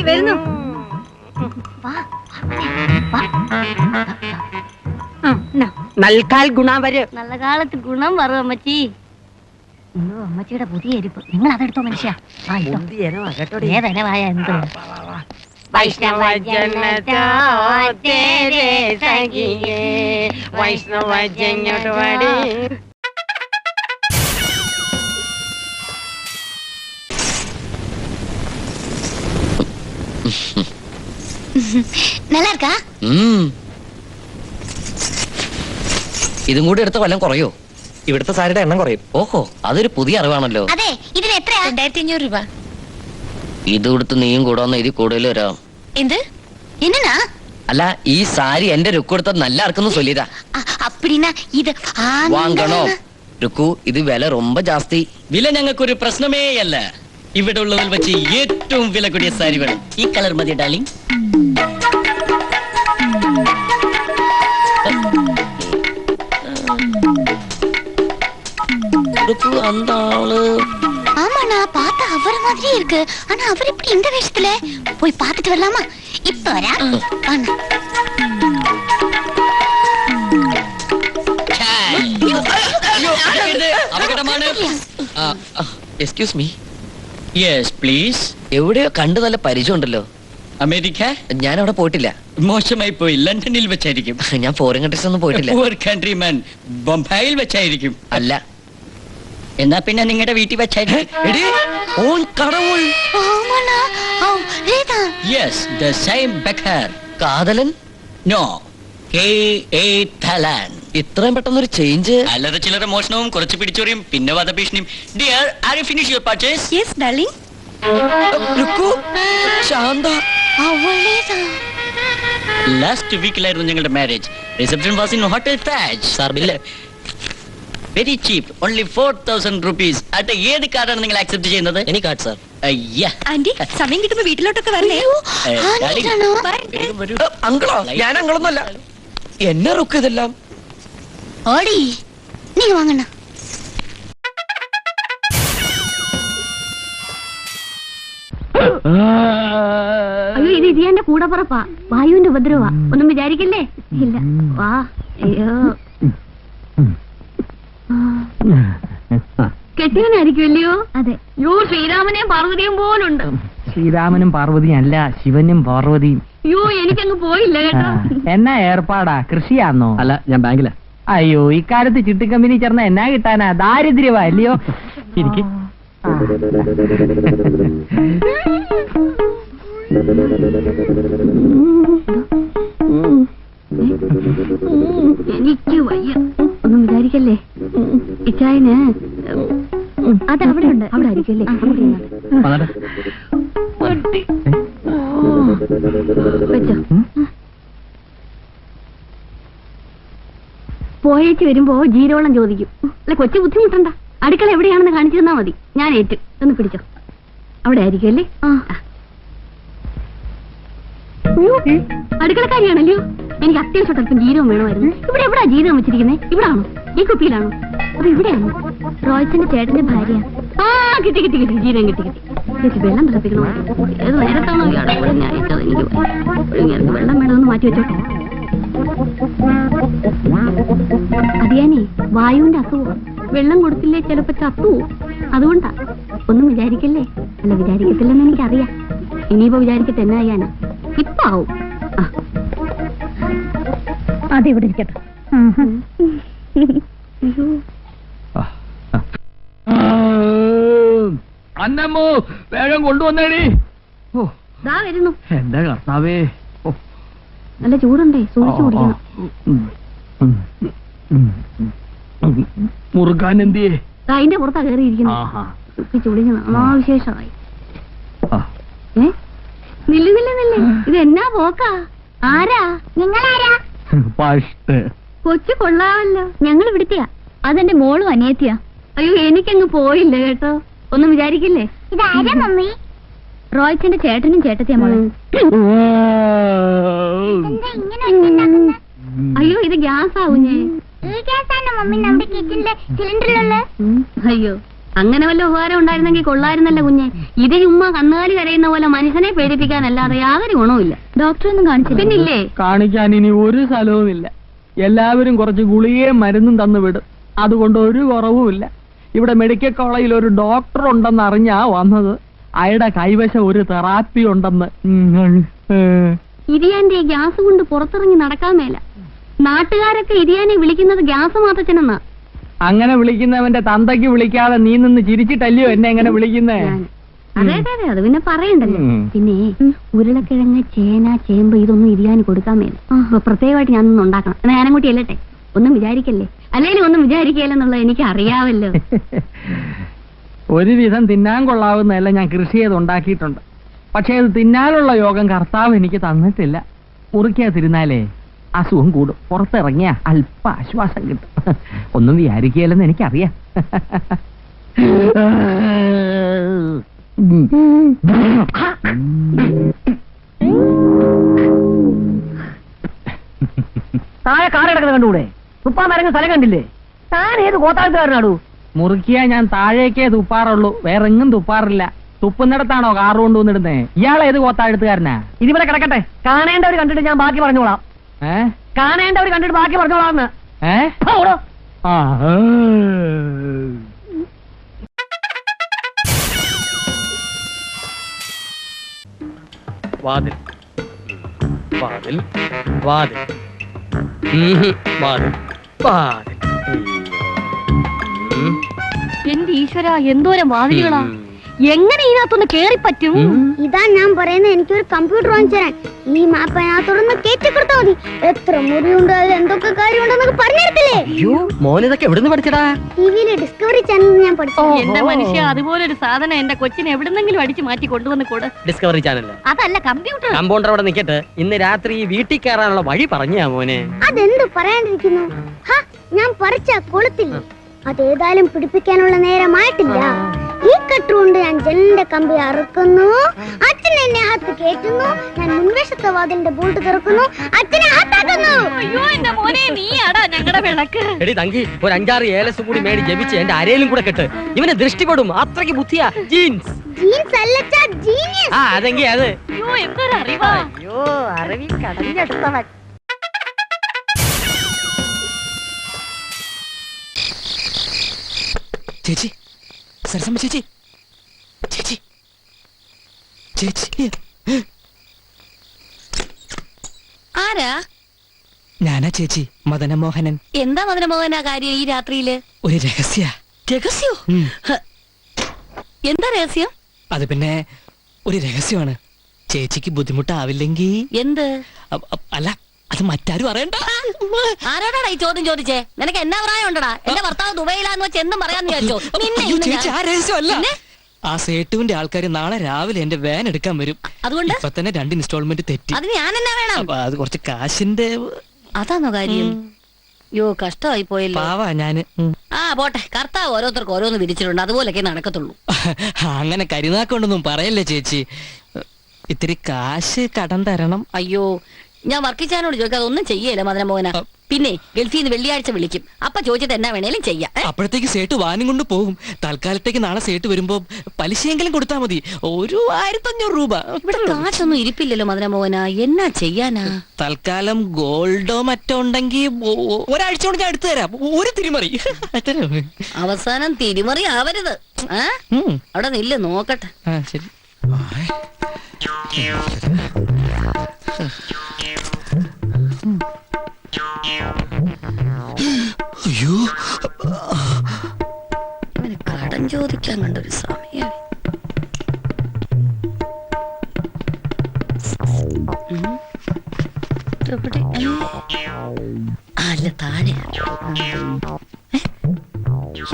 Speaker 5: വരുന്നു.
Speaker 1: നൽകാൽ ഗുണം വരും. നല്ല കാലത്ത് ഗുണം വരും അമ്മച്ചി.
Speaker 5: അയ്യോ അമ്മച്ചിയുടെ പുതിയ എരിപ്പ് നിങ്ങൾ അതെടുത്തോ മനുഷ്യ ഏതനവായ എന്ത് நல்லா இருக்கா
Speaker 6: ഇതും കൂടി എടുത്ത കൊല്ലം കുറയോ?
Speaker 2: ഇവിടുത്തെ സാരിയുടെ എണ്ണം കുറയും.
Speaker 6: ഓഹോ, അതൊരു പുതിയ അറിവാണല്ലോ.
Speaker 5: അതെ ഇതിന് എത്രയാ
Speaker 1: 2500 രൂപ.
Speaker 6: ഇത് കൊടുത്ത് നീയും കൂടാന്ന് ഇതിൽ കൂടുതൽ വരാം.
Speaker 5: എന്ത് என்னன்னா
Speaker 6: അല്ല, ഈ സാരി എന്റെ രുക്കു എടുത്ത നല്ല ആർക്കൊന്നും ചൊല്ലിതാ.
Speaker 5: அப்படினா ഇത്
Speaker 6: വാങ്ങണോ രുക്കു? ഇത് വില ரொம்ப ജാസ്തി. വില ഞങ്ങൾക്കൊരു പ്രശ്നമേ അല്ല. ഇവിടെ ഉള്ളതിൽ വെച്ച് ഏറ്റവും വില കൂടിയ സാരി വേണം. ഈ കളർ മതി ഡാർലിംഗ്. அந்த ஆளு
Speaker 5: ஆமா நான் பார்த்த அவர் மாதிரியே இருக்கு. ஆனா அவர் இப்படி இந்த வேஷத்துல போய் பார்த்துட்டு வரலாமா? இப்ப வரா வாங்க.
Speaker 6: അപകടമാണ്. Excuse me. Yes please. എവിടെയോ കണ്ടു നല്ല പരിചയം ഉണ്ടല്ലോ. അമേരിക്ക? ഞാൻ അവിടെ പോയിട്ടില്ല. മോശമായി പോയി. ലണ്ടനിൽ വെച്ചായിരിക്കും. ഞാൻ ഫോറിൻ കൺട്രീസ് ഒന്നും പോയിട്ടില്ല. Poor countryman. ബൊംബായിൽ വെച്ചായിരിക്കും. അല്ല, എന്നാ പിന്നെ നിങ്ങളുടെ വീട്ടിൽ വെച്ചായിരിക്കും. കടവുൾ. Yes, the same bugger. കാതലൻ? നോ, ഇത്രയും പെട്ടെന്നൊരു ചേഞ്ച്. അല്ലാതെ ചിലരെ മോഷണവും കുറച്ച് പിടിച്ചോറിയും പിന്നെ വധഭീഷണിയും. Dear, are you finish your purchase?
Speaker 1: Yes darling.
Speaker 6: Shantha.
Speaker 5: അവളേതാ?
Speaker 6: ലാസ്റ്റ് വീക്കിലായിരുന്നു ഞങ്ങളുടെ marriage. Reception was in hotel Taj. Sir bill very cheap, only 4000 rupees. അട്ടെ, ഏത് കാർഡാണ് നിങ്ങൾ അക്സെപ്റ്റ് ചെയ്യുന്നത്? Any card sir.
Speaker 1: ആന്റി സമയം കിട്ടുമ്പോ വീട്ടിലോട്ടൊക്കെ വരണേ.
Speaker 2: അങ്കിളോ? ഞാൻ അങ്കിളൊന്നുമല്ല. എന്നെ റുക്ക് ഇതെല്ലാം.
Speaker 5: ஓடி நீங்க வாங்கண்ணா.
Speaker 1: അയ്യോ ഇത് ഇതിന്റെ കൂടെ പറപ്പാ. വായുവിന്റെ ഉപദ്രവാ. ഒന്നും വിചാരിക്കല്ലേ. ഇല്ല വാ. അയ്യോ കെട്ടിയവനായിരിക്കുമല്ലയോ? അതെ. യോ ശ്രീരാമനെയും പാർവതിയും പോലുണ്ട്.
Speaker 2: ശ്രീരാമനും പാർവതിയും അല്ല, ശിവനും പാർവതിയും.
Speaker 1: യോ എനിക്കങ്ങ് പോയില്ല കേട്ടോ.
Speaker 2: എന്നാ ഏർപ്പാടാ? കൃഷിയാന്നോ? അല്ല, ഞാൻ ബാങ്കിലാ. അയ്യോ, ഇക്കാലത്ത് ചിട്ടി കമ്പനി ചേർന്ന എന്നാ കിട്ടാനാ? ദാരിദ്ര്യവാ അല്ലയോ? ശരിക്കും
Speaker 1: എനിക്ക് വയ്യ. ഒന്നും വിചാരിക്കല്ലേ. ഇച്ചായന് അത് അവിടെ ഉണ്ട്. അവിടെ ആയിരിക്കല്ലേ? വെച്ചോ. പോയേച്ച് വരുമ്പോ ജീരോളം ചോദിക്കും. അല്ല, കൊച്ചു ബുദ്ധിമുട്ടണ്ട. അടുക്കള എവിടെയാണെന്ന് കാണിച്ചു തന്നാ മതി. ഞാൻ ഏറ്റു. ഒന്ന് പിടിച്ചോ. അവിടെ ആയിരിക്കും അല്ലേ? അടുക്കളക്കാരിയാണല്ലോ. എനിക്ക് അത്യാവശ്യം അല്പം ജീരകം വേണമായിരുന്നു. ഇവിടെ എവിടാ ജീരകം വെച്ചിരിക്കുന്നത്? ഇവിടാണോ? ഈ കുപ്പിയിലാണോ? അത് ഇവിടെയാണോ? റോയ്ച്ചന്റെ ചേട്ടന്റെ ഭാര്യ. കിട്ടി കിട്ടി കിട്ടി. ജീരകം കിട്ടി കിട്ടി. ചേച്ചി വെള്ളം തിളപ്പിക്കണോ? ഏത് നേരത്താണോ ഇയാളെ ഇവിടെ ഞാൻ അയച്ചത്? എനിക്ക് വെള്ളം വേണമെന്ന് മാറ്റി വെച്ചോട്ടെ. അതിയാനേ വായുവിന്റെ അസുഖം. വെള്ളം കൊടുത്തില്ലേ ചിലപ്പോ ചത്തുവോ. അതുകൊണ്ടാ. ഒന്നും വിചാരിക്കല്ലേ. അല്ല, വിചാരിക്കത്തില്ലെന്ന് എനിക്കറിയാം. ഇനിയിപ്പോ വിചാരിക്കട്ടെ എന്നാ ചെയ്യാനാ? ഇപ്പൊ ആവും. അതിവിടെ ഇരിക്കട്ടെ.
Speaker 2: അന്നമ്മോ, വേഗം കൊണ്ടുവന്നേടി.
Speaker 1: ദാ വരുന്നു.
Speaker 2: എന്താ കർത്താവേ,
Speaker 1: നല്ല ചൂടുണ്ടേ, സൂക്ഷിച്ചു കുടിക്കണം.
Speaker 2: മുറുക്കാൻ എന്തിയേ?
Speaker 1: അതിന്റെ പുറത്താ കയറിയിരിക്കുന്നു. ചുടിക്കണം. അനാവിശേഷമായി. നില്ല് നില്ല് നില്ല്. ഇത് എന്നാ പോക്കാ? ആരാ? നിങ്ങളാരാ? കൊച്ചു കൊള്ളാമല്ലോ. ഞങ്ങൾ ഇവിടുത്തെയാ. അതെന്റെ മോളും അനിയത്തിയാ. അയ്യോ, എനിക്കങ്ങ് പോയില്ല കേട്ടോ. ഒന്നും വിചാരിക്കില്ലേ.
Speaker 5: ഇതാരാ മമ്മി?
Speaker 1: റോയ്ച്ചന്റെ ചേട്ടനും ചേട്ടത്തിയാ മോളെ. അയ്യോ, ഇത് ഗ്യാസ് ആവുന്നേ.
Speaker 5: മമ്മി നമ്മുടെ കിച്ചണിലെ സിലിണ്ടറിലുള്ള.
Speaker 1: അയ്യോ, അങ്ങനെ വല്ല ഉപകാരം ഉണ്ടായിരുന്നെങ്കിൽ കൊള്ളായിരുന്നല്ല കുഞ്ഞെ. ഇത് ചുമ്മാ കന്നുകാലി കരയുന്ന പോലെ മനുഷ്യനെ പേടിപ്പിക്കാനല്ലാതെ യാതൊരു ഗുണവുമില്ല. ഡോക്ടറൊന്നും കാണിച്ചില്ല. പിന്നില്ലേ,
Speaker 2: കാണിക്കാൻ ഇനി ഒരു സ്ഥലവുമില്ല. എല്ലാവരും കുറച്ച് ഗുളികയും മരുന്നും തന്നു വിടും. അതുകൊണ്ട് ഒരു കുറവുമില്ല.
Speaker 3: ഇവിടെ മെഡിക്കൽ കോളേജിൽ ഒരു ഡോക്ടർ ഉണ്ടെന്ന് അറിഞ്ഞാ വന്നത്. അയാളുടെ കൈവശം ഒരു തെറാപ്പി ഉണ്ടെന്ന്.
Speaker 1: ഇരിയാന്റെ ഗ്യാസ് കൊണ്ട് പുറത്തിറങ്ങി നടക്കാൻ മേല. നാട്ടുകാരൊക്കെ ഇരിയാനെ വിളിക്കുന്നത് ഗ്യാസ് മാത്തച്ഛനെന്നാ.
Speaker 3: അങ്ങനെ വിളിക്കുന്നവന്റെ തന്തയ്ക്ക് വിളിക്കാതെ നീ നിന്ന് ചിരിച്ചിട്ടല്ലയോ എന്നെ എങ്ങനെ വിളിക്കുന്നേ?
Speaker 1: അതെ അതെ അതെ, അത് പിന്നെ പറയണ്ടല്ലോ. പിന്നെ ഉരുളക്കിഴങ്ങ്, ചേന, ചേമ്പ് ഇതൊന്നും ഇരിയാന് കൊടുക്കാൻ മേല. പ്രത്യേകമായിട്ട് ഞാനൊന്നും ഉണ്ടാക്കണം. എന്നാ ഞാനും കൂട്ടി അല്ലട്ടെ. ഒന്നും വിചാരിക്കല്ലേ, അല്ലേലും ഒന്നും വിചാരിക്കല്ലെന്നുള്ളത് എനിക്ക് അറിയാവല്ലോ.
Speaker 3: ഒരുവിധം തിന്നാൻ കൊള്ളാവുന്നതെല്ലാം ഞാൻ കൃഷി ചെയ്ത് ഉണ്ടാക്കിയിട്ടുണ്ട്. പക്ഷെ അത് തിന്നാനുള്ള യോഗം കർത്താവ് എനിക്ക് തന്നിട്ടില്ല. മുറിക്കാതിരുന്നാലേ അസുഖം കൂടും. പുറത്തിറങ്ങിയ അല്പ ആശ്വാസം കിട്ടും. ഒന്നും വിചാരിക്കുകയല്ലെന്ന് എനിക്കറിയാം.
Speaker 2: താഴെ കാറെടുക്കുന്നത് കണ്ടുകൂടെ? തുപ്പാൻ മരങ്ങ് സ്ഥലം കണ്ടില്ലേ? താൻ ഏത് കോത്താഴത്തുകാരനാടൂ?
Speaker 3: മുറിക്കുക ഞാൻ താഴേക്കേ തുപ്പാറുള്ളൂ, വേറെങ്ങും തുപ്പാറില്ല. തുപ്പുന്നിടത്താണോ കാറ് കൊണ്ടുവന്നിടുന്നേ? ഇയാൾ ഏത് കോത്താഴത്തുകാരനാ?
Speaker 2: ഇതിവിടെ കിടക്കട്ടെ, കാണേണ്ടവർ കണ്ടിട്ട് ഞാൻ ബാക്കി പറഞ്ഞോളാം. കാണേണ്ടവർ കണ്ടിട്ട് ബാക്കി പറഞ്ഞോളാന്ന്.
Speaker 6: വാതിൽ വാതിൽ വാതിൽ വാതിൽ വാതിൽ.
Speaker 1: എന്റെ ഈശ്വര, എന്തോരം വാതിലുകളാ! എങ്ങനെ ഇതിനകത്തൊന്ന് കേറി പറ്റും?
Speaker 5: ഇതാ ഞാൻ പറയുന്നത്, എനിക്കൊരു കമ്പ്യൂട്ടർ വാങ്ങിച്ചു തരാൻ. ഈ മാപ്പ് അതിനകത്തോടൊന്ന് കയറ്റി കൊടുത്താൽ മതി. എത്ര മുറിയുണ്ട്, അതിൽ എന്തൊക്കെ കാര്യമുണ്ടെന്നൊക്കെ പറഞ്ഞിടത്തില്ലേ?
Speaker 6: അയ്യോ, മോനിതൊക്കെ എവിടുന്ന് പഠിച്ചടാ?
Speaker 5: ടിവിയിലെ ഡിസ്കവറി ചാനൽ ഞാൻ പഠിച്ചു.
Speaker 1: എന്റെ മനുഷ്യ, അതുപോലൊരു സാധനം എന്റെ കൊച്ചിനെ എവിടുന്നെങ്കിലും അടിച്ചു മാറ്റി കൊണ്ടുവന്ന് കൂടെ.
Speaker 6: ഡിസ്കവറി ചാനൽ
Speaker 1: അതല്ല, കമ്പ്യൂട്ടർ.
Speaker 6: കമ്പൗണ്ടർ അവിടെ നിൽക്കട്ടെ. ഇന്ന് രാത്രി വീട്ടിൽ കയറാനുള്ള വഴി പറഞ്ഞാ മോനെ.
Speaker 5: അതെന്ത് പറയാണ്ടിരിക്കുന്നു? ഞാൻ പറിച്ച കൊളുത്തില്ലേ, അതേതായാലും പിടിപ്പിക്കാനുള്ള നേരമായിട്ടില്ല. ഈ കട്ടുകൊണ്ട് ഞാൻ ജനലിന്റെ കമ്പി അറുക്കുന്നു. അച്ഛൻ എന്നെ അകത്ത് കയറ്റുന്നു. ഞാൻ മുൻവശത്തെ വാതിലിന്റെ ബോൾട്ട് തുറക്കുന്നു. അച്ഛനെ അകത്താക്കുന്നു.
Speaker 1: അയ്യോ എന്റെ മോനെ, നീ ആടാ ഞങ്ങളുടെ വിളക്ക്.
Speaker 6: എടി തങ്കി, ഒരു 5-6 ഏലസ് കൂടി മേടി ജപിച്ച് എന്റെ അരയിലും കൂടെ കെട്ട്. ഇവനെ ദൃഷ്ടിപ്പെടും, അത്രയ്ക്ക് ബുദ്ധിയാ. ജീൻസ്
Speaker 5: ജീൻസ് അല്ലച്ചാ, ജീനിയസ്.
Speaker 6: അതെങ്കി അത്.
Speaker 1: അയ്യോ എന്തൊരു അറിവാ!
Speaker 2: അയ്യോ, അറിവിൽ കടഞ്ഞെടുത്തവൻ.
Speaker 4: ചേച്ചി, സരസമ്മ ചേച്ചി, ചേച്ചി, ചേച്ചി.
Speaker 5: ആരാ?
Speaker 4: ഞാനാ ചേച്ചി, മദനമോഹനൻ.
Speaker 5: എന്താ മദനമോഹനാ കാര്യം ഈ രാത്രിയില്?
Speaker 4: ഒരു രഹസ്യ.
Speaker 5: രഹസ്യോ? എന്താ രഹസ്യം?
Speaker 4: അത് പിന്നെ ഒരു രഹസ്യമാണ്. ചേച്ചിക്ക് ബുദ്ധിമുട്ടാവില്ലെങ്കിൽ.
Speaker 5: എന്ത്?
Speaker 4: അല്ല, അത് മറ്റാരും അറിയണ്ട.
Speaker 5: ആരോടാടാ ഈ ചോദ്യം ചോദിച്ചേ? നിനക്ക് എന്നാ പ്രായം ഉണ്ടടാ? എന്റെ ഭർത്താവ് ദുബൈയിലാന്ന് വെച്ച് എന്തും പറയാന്ന് വിചാരിച്ചോ?
Speaker 4: ചേച്ചി, ആ രഹസ്യമല്ല. ആ സേട്ടുവിന്റെ ആൾക്കാർ നാളെ രാവിലെ എന്റെ വാൻ എടുക്കാൻ വരും. അതുകൊണ്ട് ഇപ്പൊ തന്നെ 2 ഇൻസ്റ്റാൾമെന്റ് തെറ്റി.
Speaker 5: അത് ഞാൻ എന്നാ വേണം?
Speaker 4: അത് കുറച്ച് കാശിന്റെ.
Speaker 5: അതാണോ കാര്യം? യോ, കഷ്ടമായി പോയല്ലോ.
Speaker 4: പാവാ ഞാന്.
Speaker 5: പോട്ടെ, കർത്താവ് ഓരോരുത്തർക്ക് ഓരോന്ന് വിധിച്ചിട്ടുണ്ട്, അതുപോലൊക്കെ നടക്കത്തുള്ളൂ.
Speaker 4: അങ്ങനെ കരുനാക്കൊണ്ടൊന്നും പറയല്ലേ ചേച്ചി. ഇത്തിരി കാശ് കടം തരണം.
Speaker 5: അയ്യോ, ഞാൻ വർക്കിച്ചാനോട് ചോദിക്കാതെ ഒന്നും ചെയ്യല്ല മദനമോഹന. പിന്നെ ഗൾഫിൽ നിന്ന് വെള്ളിയാഴ്ച വിളിക്കും. അപ്പൊ ചോദിച്ചിട്ട് എന്നാ വേണേലും ചെയ്യാം.
Speaker 4: അപ്പോഴത്തേക്ക് സേട്ട് വാനും കൊണ്ട് പോകും. തൽക്കാലത്തേക്ക് നാളെ സേട്ട് വരുമ്പോ പലിശയെങ്കിലും കൊടുത്താൽ മതി. ഒരു 1500 രൂപ.
Speaker 5: ഇവിടെ കാശൊന്നും ഇരിപ്പില്ലല്ലോ മദനമോഹന, എന്നാ ചെയ്യാനാ?
Speaker 4: തൽക്കാലം ഗോൾഡോ മറ്റോ ഉണ്ടെങ്കിൽ ഒരാഴ്ച കൊണ്ട് ഞാൻ എടുത്തു തരാം. ഒരു തിരിമറി.
Speaker 5: അവസാനം തിരിമറി ആവരുത്. അവിടെ നില്ല, നോക്കട്ടെ.
Speaker 4: ശരി. അയ്യോ,
Speaker 5: കടം ചോദിക്കാൻ കണ്ടൊരു സമയം. അല്ല, താഴെ.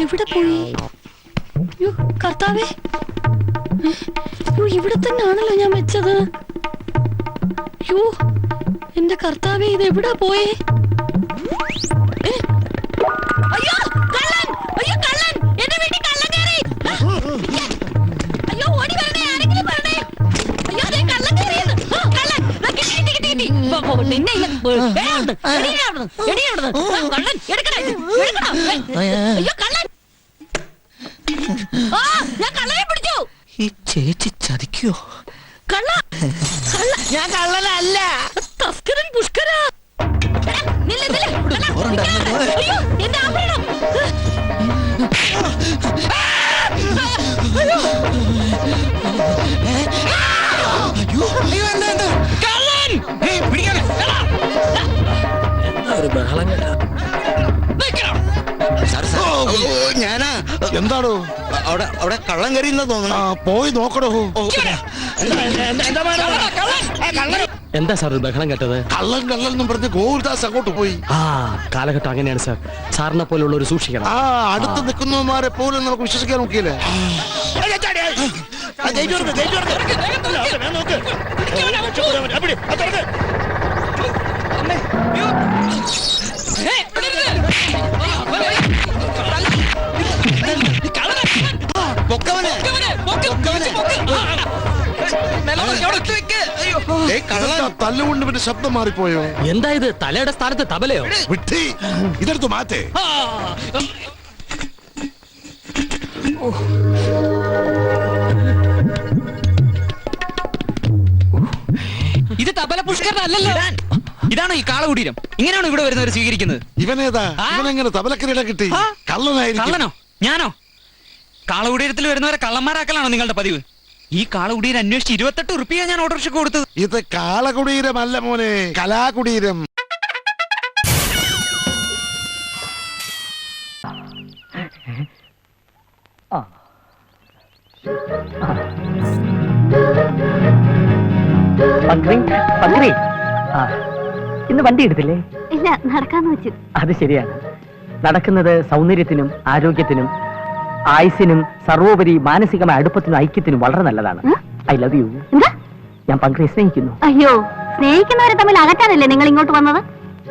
Speaker 5: എവിടെ പോയി? കർത്താവേ, ഇവിടെ തന്നെ ആണല്ലോ ഞാൻ വെച്ചത്. യോ, എന്റെ കർത്താവേ, ഇത് എവിടാ പോയേ? അയ്യോ കള്ളൻ! അയ്യോ കള്ളൻ! എന്റെ വീട്ടിൽ കള്ളൻ കയറി! അയ്യോ, ഓടി വരണേ, ആരെങ്കിലും വരണേ! അയ്യോ, അതേ കള്ളൻ കയറിയത്! കള്ളൻ! കിട്ടി! നിന്നെ കള്ളൻ എടുക്കണേ! അയ്യോ കള്ളൻ! ഞാൻ കള്ളനെ പിടിച്ചു!
Speaker 4: ഈ ചേച്ചി ചതിക്കോ?
Speaker 5: കള്ള!
Speaker 4: ഞാൻ കള്ളനല്ല.
Speaker 5: തസ്കരൻ പുഷ്കര! നില്ല! അയ്യോ, എന്റെ ആഭരണം!
Speaker 4: ഞാനാ
Speaker 7: എന്താണോ
Speaker 4: അവിടെ കള്ളം കയറിയെന്ന് തോന്നുന്നു.
Speaker 7: പോയി നോക്കണോ?
Speaker 8: എന്താ സാർ ഒരു ബഹളം കേട്ടത്?
Speaker 7: കള്ളൻ കള്ളൻ എന്നും പറഞ്ഞ് ഗോകുൽദാസ് അങ്ങോട്ട് പോയി.
Speaker 8: കാലഘട്ടം അങ്ങനെയാണ് സാർ. സാറിനെ പോലുള്ള ഒരു സൂക്ഷിക്കണം.
Speaker 7: അടുത്ത് നിൽക്കുന്നവന്മാരെ പോലും നമുക്ക് വിശ്വസിക്കാൻ നോക്കിയില്ലേ? തല്ലുകൊണ്ട് പിന്നെ ശബ്ദം മാറിപ്പോയോ?
Speaker 8: എന്താ ഇത്? തലയുടെ സ്ഥാനത്ത് തബലയോ?
Speaker 7: വിട്ടി ഇതെടുത്ത് മാറ്റേ.
Speaker 9: ഇത് തബല പുഷ്കരനല്ലല്ലോ. ഇതാണോ ഈ കാളകുടീരം? ഇങ്ങനെയാണോ ഇവിടെ വരുന്നവർ സ്വീകരിക്കുന്നത്?
Speaker 7: ഇവനേതാ? ഇവനെങ്ങനെ തബലക്കരയില കിട്ടി? കള്ളനായിരിക്കും.
Speaker 9: കള്ളനോ? ഞാനോ? കാളകുടീരത്തിൽ വരുന്നവരെ കള്ളന്മാരാക്കലാണോ നിങ്ങളുടെ പതിവ്? ഈ കാളകുടീരം അന്വേഷിച്ച് 28 ഉറുപ്പിക ഞാൻ ഓട്ടോറിക്ഷയ്ക്ക് കൊടുത്തത്.
Speaker 7: ഇത് കാളകുടീരമല്ല മോനെ, കലാകുടീരം.
Speaker 2: ഇന്ന് വണ്ടി എടുത്തില്ലേ?
Speaker 1: ഇല്ല, നടക്കാന്ന് വെച്ചു.
Speaker 2: അത് ശരിയാണ്. നടക്കുന്നത് സൗന്ദര്യത്തിനും ആരോഗ്യത്തിനും ആയുസിനും സർവോപരി മാനസികമായ അടുപ്പത്തിനും ഐക്യത്തിനും വളരെ നല്ലതാണ്. I love you.
Speaker 1: എന്താ?
Speaker 2: ഞാൻ പങ്ക്രിയെ സ്നേഹിക്കുന്നു.
Speaker 1: അയ്യോ, സ്നേഹിക്കുന്നവരെ തമ്മിൽ അകറ്റാനല്ലേ നിങ്ങൾ ഇങ്ങോട്ട് വന്നത്?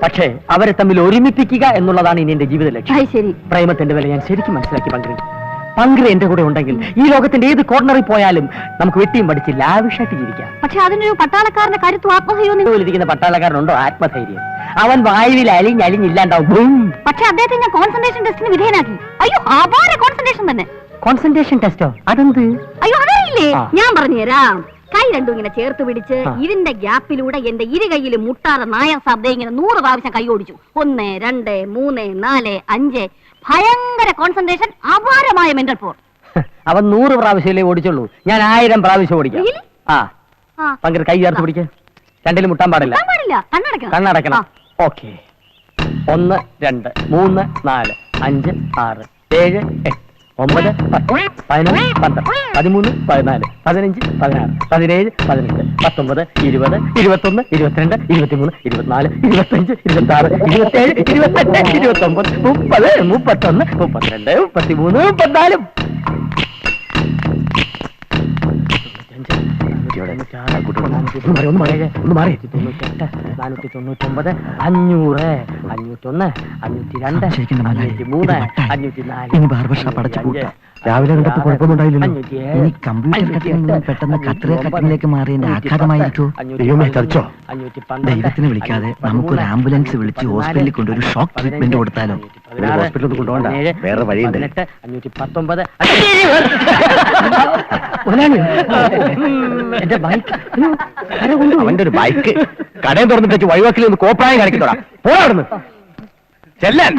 Speaker 2: പക്ഷേ അവരെ തമ്മിൽ ഒരുമിപ്പിക്കുക എന്നുള്ളതാണ് ഇനി എന്റെ ജീവിത ലക്ഷ്യം.
Speaker 1: അത് ശരി.
Speaker 2: പ്രേമത്തിന്റെ വില ഞാൻ ശരിക്കും മനസ്സിലാക്കി പങ്ക്രി. പങ്ക്രി എന്റെ കൂടെ ഉണ്ടെങ്കിൽ ഈ ലോകത്തിന്റെ ഏത് കോർണറിൽ പോയാലും നമുക്ക് വെട്ടിയും പഠിച്ച് ലാവിഷായിട്ട് ജീവിക്കാം.
Speaker 1: പക്ഷെ അതിനൊരു പട്ടാളക്കാരന്റെ കരുത്തും ആത്മധൈര്യവും
Speaker 2: ഇരിക്കുന്ന പട്ടാളക്കാരനുണ്ടോ ആത്മധൈര്യം? അവൻ വായുവിൽ അലിഞ്ഞില്ലാണ്ടാവും.
Speaker 1: പക്ഷെ അദ്ദേഹത്തെ ഞാൻ കോൺസെൻട്രേഷൻ ടെസ്റ്റിന് വിധേയനാക്കി. അയ്യോ, അപാര കോൺസെൻട്രേഷൻ തന്നെ.
Speaker 2: കോൺസെൻട്രേഷൻ ടെസ്റ്റോ? അതെന്ത്?
Speaker 1: അയ്യോ, അതറിയില്ലേ? ഞാൻ പറഞ്ഞുതരാം. കൈ രണ്ടും ഇങ്ങനെ ചേർത്ത് പിടിച്ച് ഇതിന്റെ ഗ്യാപ്പിലൂടെ എന്റെ ഇരു കൈയിൽ മുട്ടാതെ നായർ ശബ്ദം ഇങ്ങനെ 100 പ്രാവശ്യം കൈ ഓടിച്ചു. 1 2 3 4 5. ഭയങ്കര കോൺസെൻട്രേഷൻ, അപാരമായ മെന്റൽ പവർ.
Speaker 2: അവൻ 100 പ്രാവശ്യമല്ലേ ഓടിച്ചുള്ളൂ, ഞാൻ 1000 പ്രാവശ്യം ഓടിക്കാം. പങ്കര കൈ ചേർത്ത് പിടിക്ക. രണ്ടിലും മുട്ടാൻ പാടില്ല. കണ്ണടക്കണം. ഓക്കെ. 1 2 3 4 5 6 7 8 9 10 11 12 13 14 15 16 17 18 19 20 21 22 23 24 25 26 27 28 29 30 31 32 33 34. ഒന്ന് മാറി 98 499 500 501 502 503
Speaker 6: ഇനി ബാർബർ ഷാപ്പ് അടച്ചു പൂട്ടാം. രാവിലെ കണ്ടപ്പോ കുഴപ്പമൊന്നുണ്ടായില്ലല്ലോ. ഇനി കമ്പ്യൂട്ടർ കട്ടിങ്ങിൽ നിന്ന് പെട്ടെന്ന് കത്രിക കട്ടിങ്ങിലേക്ക് മാറിയതിന്റെ ആഘാതമായിരിക്കോ? ദൈവത്തിനെ വിളിക്കാതെ നമുക്കൊരു ആംബുലൻസ് വിളിച്ച് ഹോസ്പിറ്റലിൽ കൊണ്ടൊരു ഷോക്ക് ട്രീറ്റ്മെന്റ് കൊടുത്താലോ?
Speaker 2: ഹോസ്പിറ്റലിൽ കൊണ്ടുപോകണ്ട, വേറെ വഴിയുണ്ട്. 519 എന്റെ ബൈക്ക്. അവന്റെ ഒരു ബൈക്ക് കടയും തുറന്നിട്ട് വഴിവാക്കിൽ ഒന്ന് കോപ്രായം കാണിക്കത്തോടാ. പോടാ ചെല്ലാൻ.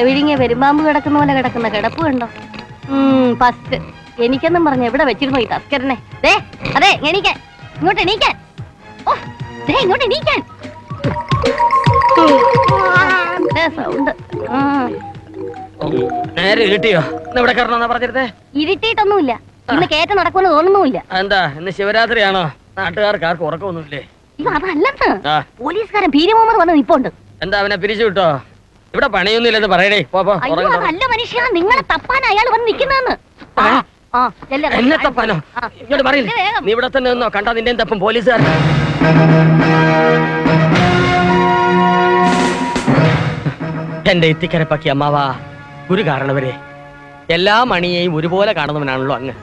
Speaker 1: വിഴുങ്ങിയ പെരുമ്പാമ്പ് കിടക്കുന്ന പോലെ കിടക്കുന്ന കിടപ്പ് കണ്ടോ? ഫസ്റ്റ് എനിക്കെന്നും പറഞ്ഞ എവിടെ വെച്ചിരുന്നു ഈ തസ്കരനെ? അതെ, എണീക്കാൻ, ഇങ്ങോട്ട് എണീക്കാൻ. ഇങ്ങോട്ട് എണീക്കാൻ. സൗണ്ട്
Speaker 2: നേരെ ഇരുട്ടിയോ? ഇവിടെ കയറണമെന്നാ പറഞ്ഞിരുന്നേ.
Speaker 1: ഇരുട്ടിയിട്ടൊന്നുമില്ല. ഇന്ന് കയറ്റം നടക്കുമെന്ന് തോന്നുന്നുമില്ല.
Speaker 2: എന്താ ഇന്ന് ശിവരാത്രിയാണോ? നാട്ടുകാർക്ക് ആർക്കും ഉറക്കമൊന്നുമില്ലേ?
Speaker 1: അയ്യോ, അതല്ലെന്ന്. പോലീസുകാരൻ പീരി മുഹമ്മദ് വന്ന് നിപ്പോണ്ട്.
Speaker 2: എന്താ അവനെ പിരിച്ചു വിട്ടോ? ഇവിടെ പണിയൊന്നുമില്ലെന്ന് പറയണേ.
Speaker 1: അയ്യോ, അതല്ല മനുഷ്യ, നിങ്ങളെ തപ്പാൻ അയാൾ വന്ന് നിൽക്കുന്നതെന്ന്.
Speaker 2: എന്നെ തപ്പാനോ? ഇങ്ങോട്ട് പറയില്ലേ? നീ ഇവിടെ തന്നെ നിന്നോ, കണ്ടാ നിന്റെ തപ്പും പോലീസുകാർ. എന്റെ ഇത്തിക്കരപ്പാക്കി അമ്മാവാ, ഒരു കാരണവരെ എല്ലാ മണിയെയും ഒരുപോലെ കാണുന്നവനാണല്ലോ അങ്ങ്.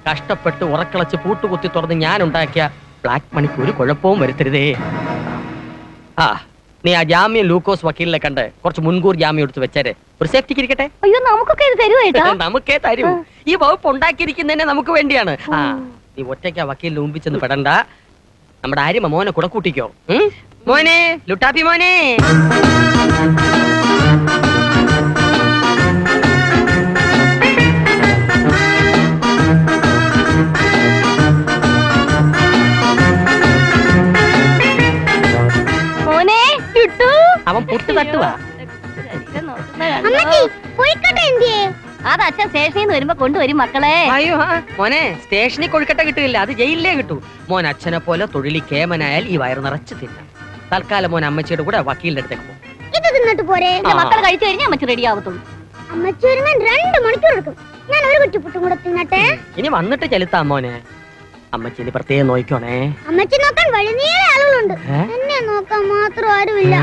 Speaker 2: കഷ്ടപ്പെട്ട് ഉറക്കളച്ച് പൂട്ടുകുത്തി തുറന്ന് ഞാൻ ഉണ്ടാക്കിയ ബ്ലാക്ക് മണിക്ക് ഒരു കുഴപ്പവും വരുത്തരുതേ. നീ ആ ജാമ്യം ലൂക്കോസ് വക്കീലിനെ കണ്ട് കുറച്ച് മുൻകൂർ ജാമ്യം എടുത്ത് വെച്ചേരെ, ഒരു സേഫ്റ്റിക്ക് ഇരിക്കട്ടെ.
Speaker 1: അയ്യോ, നമുക്കൊക്കെ ഇത് തരുവേട്ടാ.
Speaker 2: നമുക്കേ തരൂ. ഈ വകുപ്പ് ഉണ്ടാക്കിയിരിക്കുന്നതന്നെ നമുക്ക് വേണ്ടിയാണ്. നീ ഒറ്റയ്ക്ക് ആ വക്കീലിന് മുമ്പിൽ ചെന്ന് പെടണ്ട. നമ്മുടെ ആര്യമ മോനെ കൂടെ കൂട്ടിക്കോ. മോനെ, ലുട്ടാപ്പി മോനെ. അവൻ പുട്ട് തട്ടുവാ.
Speaker 1: അത് അച്ഛൻ സ്റ്റേഷനിൽ നിന്ന് വരുമ്പോ കൊണ്ടുവരും മക്കളെ.
Speaker 2: അയ്യോ മോനെ, സ്റ്റേഷനിൽ കൊഴുക്കട്ട കിട്ടില്ല, അത് ജയിലിലേ കിട്ടൂ. മോൻ അച്ഛനെ പോലെ തൊഴിലി കേമനായാൽ ഈ വയറ് നിറച്ച് തിന്നാം. തൽക്കാലം മോൻ അമ്മച്ചിയുടെ കൂടെ വക്കീലിന്റെ അടുത്തേക്ക് പോകും.
Speaker 5: ഇത് തിന്നിട്ട് പോരെ?
Speaker 1: മക്കൾ കഴിച്ചു കഴിഞ്ഞാൽ അമ്മച്ചി റെഡി ആവത്തുള്ളൂ.
Speaker 5: അമ്മച്ചി ഒരുങ്ങാൻ 2 മണിക്കൂർ എടുക്കും. ഞാൻ ഒരു കുറ്റിപ്പുട്ടും കൂടെ തിന്നട്ടെ.
Speaker 2: ഇനി വന്നിട്ട് ചെലുത്താം മോനെ. അമ്മച്ചി ഇനി പ്രത്യേകം നോക്കണേ.
Speaker 5: അമ്മച്ചി നോക്കാൻ വലിയ ആളുകളുണ്ട്, എന്നെ നോക്കാൻ മാത്രം ആരുമില്ല.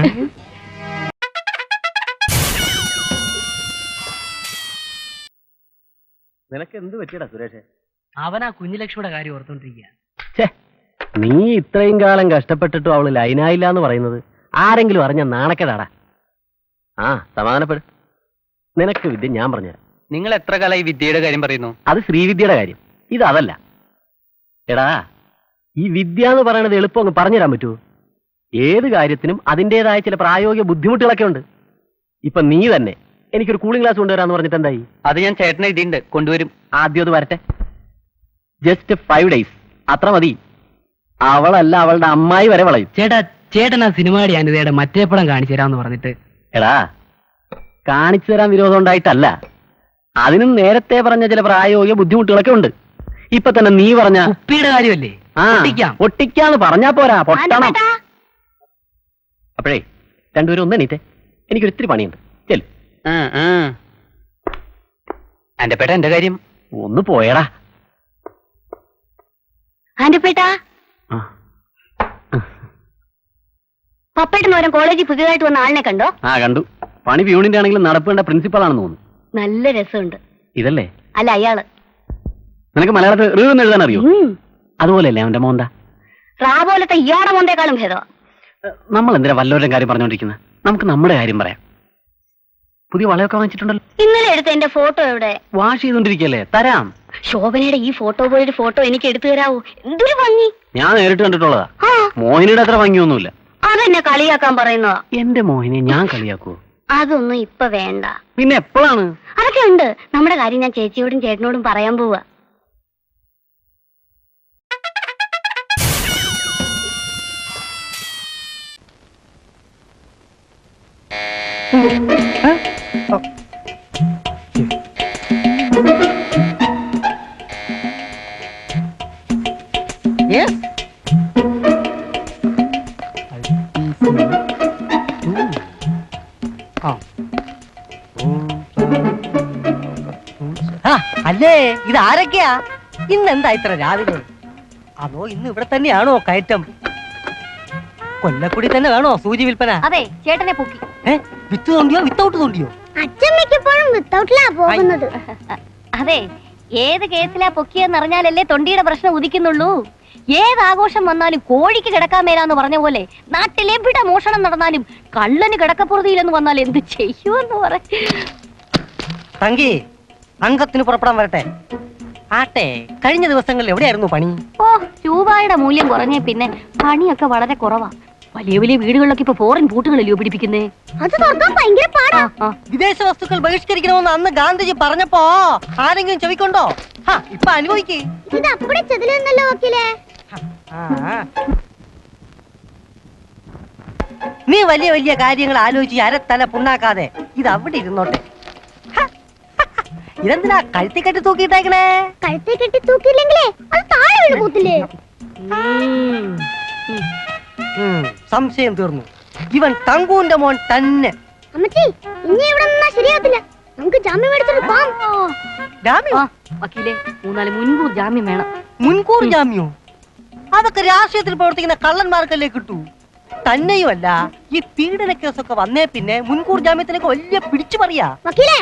Speaker 2: നിനക്ക് എന്ത് പറ്റിയടാ സുരേഷ്?
Speaker 3: അവനാ കുഞ്ഞുലക്ഷ്മിയുടെ കാര്യം ഓർത്തോണ്ടിരിക്കുക.
Speaker 2: നീ ഇത്രയും കാലം കഷ്ടപ്പെട്ടിട്ടും അവള് ലൈനായില്ല എന്ന് പറയുന്നത് ആരെങ്കിലും അറിഞ്ഞ നാണക്കേടാടാ. ആ സമാധാനപ്പെടും. നിനക്ക് വിദ്യ ഞാൻ പറഞ്ഞുതരാം.
Speaker 3: നിങ്ങൾ എത്ര കാലം ഈ വിദ്യയുടെ കാര്യം പറയുന്നു?
Speaker 2: അത് ശ്രീവിദ്യയുടെ കാര്യം, ഇത് അതല്ല. എടാ, ഈ വിദ്യ എന്ന് പറയണത് എളുപ്പം അങ്ങ് പറഞ്ഞുതരാൻ പറ്റുമോ? ഏത് കാര്യത്തിനും അതിൻ്റെതായ ചില പ്രായോഗിക ബുദ്ധിമുട്ടുകളൊക്കെ ഉണ്ട്. ഇപ്പൊ നീ തന്നെ എനിക്കൊരു കൂളിംഗ് ഗ്ലാസ് കൊണ്ടുവരാന്ന് പറഞ്ഞിട്ട് എന്തായി?
Speaker 3: അത് ഞാൻ ചേട്ടനെ ഇടിയുണ്ട്, കൊണ്ടുവരും.
Speaker 2: ആദ്യം അത് വരട്ടെ. ജസ്റ്റ് 5 days അത്ര മതി. അവളല്ല അവളുടെ അമ്മായി വരെ വളയും.
Speaker 3: ചേട്ടൻ ആ സിനിമയുടെ അനുതയുടെ മറ്റേ പടം കാണിച്ചു തരാമെന്ന് പറഞ്ഞിട്ട്.
Speaker 2: എടാ, കാണിച്ചു തരാൻ വിരോധം ഉണ്ടായിട്ടല്ല, അതിനും നേരത്തെ പറഞ്ഞ ചില പ്രായോഗിക ബുദ്ധിമുട്ടുകളൊക്കെ ഉണ്ട്. ഇപ്പൊ തന്നെ നീ പറഞ്ഞ
Speaker 3: കുപ്പിയുടെ കാര്യമല്ലേ?
Speaker 2: ഒട്ടിക്കാന്ന് പറഞ്ഞാ പോരാ, പൊട്ടണം. അപ്പോഴേ രണ്ടുപേരും ഒന്ന് എണീറ്റേ, എനിക്കൊരു ഇത്തിരി പണിയുണ്ട്. ചെല്ലു.
Speaker 3: എന്റെ പേട്ട എന്റെ കാര്യം
Speaker 2: ഒന്ന് പോയടാ.
Speaker 1: ആന്റിപ്പേട്ടാ, പപ്പേട്ടന് കോളേജിൽ പുതിയതായിട്ട് വന്ന ആളിനെ കണ്ടോ?
Speaker 2: ആ കണ്ടു. പണി പ്യൂണിന്റെ ആണെങ്കിലും നടപ്പേണ്ട പ്രിൻസിപ്പൾ ആണെന്ന് തോന്നുന്നു.
Speaker 1: നല്ല രസമുണ്ട്.
Speaker 2: ഇതല്ലേ?
Speaker 1: അല്ല, അയാള്.
Speaker 2: നിനക്ക് മലയാളത്തിൽ റീന്ന് എഴുതാൻ അറിയോ? അതുപോലെയല്ലേ അവന്റെ മോന്ത?
Speaker 1: റാ പോലത്തെ ഇയാടെ മോന്തേക്കാളും ഭേദം.
Speaker 2: നമ്മൾ എന്തിനാ വല്ലവരുടെ കാര്യം പറഞ്ഞോണ്ടിരിക്കുന്നത്? നമുക്ക് നമ്മുടെ കാര്യം പറയാം. പുതിയ വളയൊക്കെ വാങ്ങിച്ചിട്ടുണ്ടല്ലോ.
Speaker 1: ഇന്നലെ എടുത്ത എന്റെ ഫോട്ടോ എവിടെ?
Speaker 2: വാഷ് ചെയ്തോണ്ടിരിക്കല്ലേ, തരാം.
Speaker 1: ശോഭനയുടെ ഈ ഫോട്ടോ പോയൊരു ഫോട്ടോ എനിക്ക് എടുത്തു തരാവോ? എന്തൊരു ഭംഗി.
Speaker 2: ഞാൻ നേരിട്ട് കണ്ടിട്ടുള്ളതാ. മോഹിനിയുടെ അത്ര ഭംഗിയൊന്നുമില്ല.
Speaker 1: അതെന്നെ കളിയാക്കാൻ പറയുന്നതാ.
Speaker 2: എന്റെ മോഹിനെ ഞാൻ കളിയാക്കുവോ?
Speaker 1: അതൊന്നും ഇപ്പൊ വേണ്ട.
Speaker 2: പിന്നെ എപ്പോഴാണ്?
Speaker 1: അതൊക്കെ ഉണ്ട്. നമ്മുടെ കാര്യം ഞാൻ ചേച്ചിയോടും ചേട്ടനോടും പറയാൻ പോവാ.
Speaker 2: അല്ലേ, ഇത് ആരൊക്കെയാ? ഇന്നെന്താ ഇത്ര രാവിലെ? അതോ ഇന്ന് ഇവിടെ തന്നെയാണോ കയറ്റം? കൊല്ലക്കുടി തന്നെ വേണോ സൂചി വിൽപ്പന?
Speaker 1: അതെ, ചേട്ടനെ പൊക്കി.
Speaker 2: വിത്ത് തോണ്ടിയോ വിത്തൗട്ട് തോണ്ടിയോ?
Speaker 5: അച്ഛമ്മയ്ക്കിപ്പോഴും വിത്തൗട്ടിലാ പോകുന്നത്.
Speaker 1: അതെ, ഏത് കേസിലാ പൊക്കിയെന്നറിഞ്ഞാലല്ലേ തൊണ്ടിയുടെ പ്രശ്നം ഉദിക്കുന്നുള്ളൂ. ഏത് ആഘോഷം വന്നാലും കോഴിക്ക് കിടക്കാൻ മേലാന്ന് പറഞ്ഞ പോലെ നാട്ടിലെവിടെ മോഷണം നടന്നാലും കള്ളന് കിടക്കപ്പുറതിയിലെന്ന് വന്നാൽ എന്ത് ചെയ്യുമെന്ന് പറ.
Speaker 2: തങ്കി, അംഗത്തിന് പുറപ്പെടാൻ വരട്ടെ. ആട്ടെ, കഴിഞ്ഞ ദിവസങ്ങളിൽ എവിടെയായിരുന്നു പണി?
Speaker 1: ഓ, രൂപയുടെ മൂല്യം കുറഞ്ഞേ പിന്നെ പണിയൊക്കെ വളരെ കുറവാ. വലിയ വലിയ വീടുകളിലൊക്കെ ഇപ്പൊ ഫോറിൻ പൂട്ടുകളല്ലയോ പിടിപ്പിക്കുന്നേ.
Speaker 5: അത് തുറക്കാൻ ഭയങ്കര പാടാ.
Speaker 2: വിദേശ വസ്തുക്കൾ ബഹിഷ്കരിക്കണമെന്ന് അന്ന് ഗാന്ധിജി പറഞ്ഞപ്പോ ആരെങ്കിലും ചെവിക്കൊണ്ടോ? ഇപ്പൊ അനുഭവിക്കേ.
Speaker 5: ഇത് അപ്പടെ ചെതിലെന്നല്ലോ വക്കീലേ.
Speaker 2: നീ വലിയ വലിയ കാര്യങ്ങൾ ആലോചിച്ച് അരത്തല പുണ്ണാക്കാതെ ഇത് അവിടെ ഇരുന്നോട്ടെ. ഇതെന്തിനാ കഴുത്തി കെട്ടി തൂക്കിയിട്ടേക്കണേ?
Speaker 5: കഴുത്തി കെട്ടി തൂക്കിയില്ലെങ്കിലേ അത് താഴെ വീണ് പോത്തില്ലേ?
Speaker 2: സംശയം തീർന്നു. ഇവൻ തങ്കൂന്റെ മോൻ തന്നെ.
Speaker 5: അമ്മച്ചി, ഇനി ഇവിടെ നിന്നാ ശരിയാകത്തില്ല. നമുക്ക് ജാമ്യം എടുത്തിട്ട് പോവാം.
Speaker 1: വക്കീലെ, 3-4 മുൻകൂർ ജാമ്യം വേണം.
Speaker 2: മുൻകൂർ ജാമ്യോ? അതൊക്കെ രാഷ്ട്രീയത്തിൽ പ്രവർത്തിക്കുന്ന കള്ളന്മാർക്കല്ലേ കിട്ടൂ. തന്നെയുമല്ല, ഈ പീഡന കേസൊക്കെ വന്നേ പിന്നെ മുൻകൂർ ജാമ്യത്തിലേക്ക് വലിയ പിടിച്ചു പറയാ.
Speaker 5: വക്കീലേ,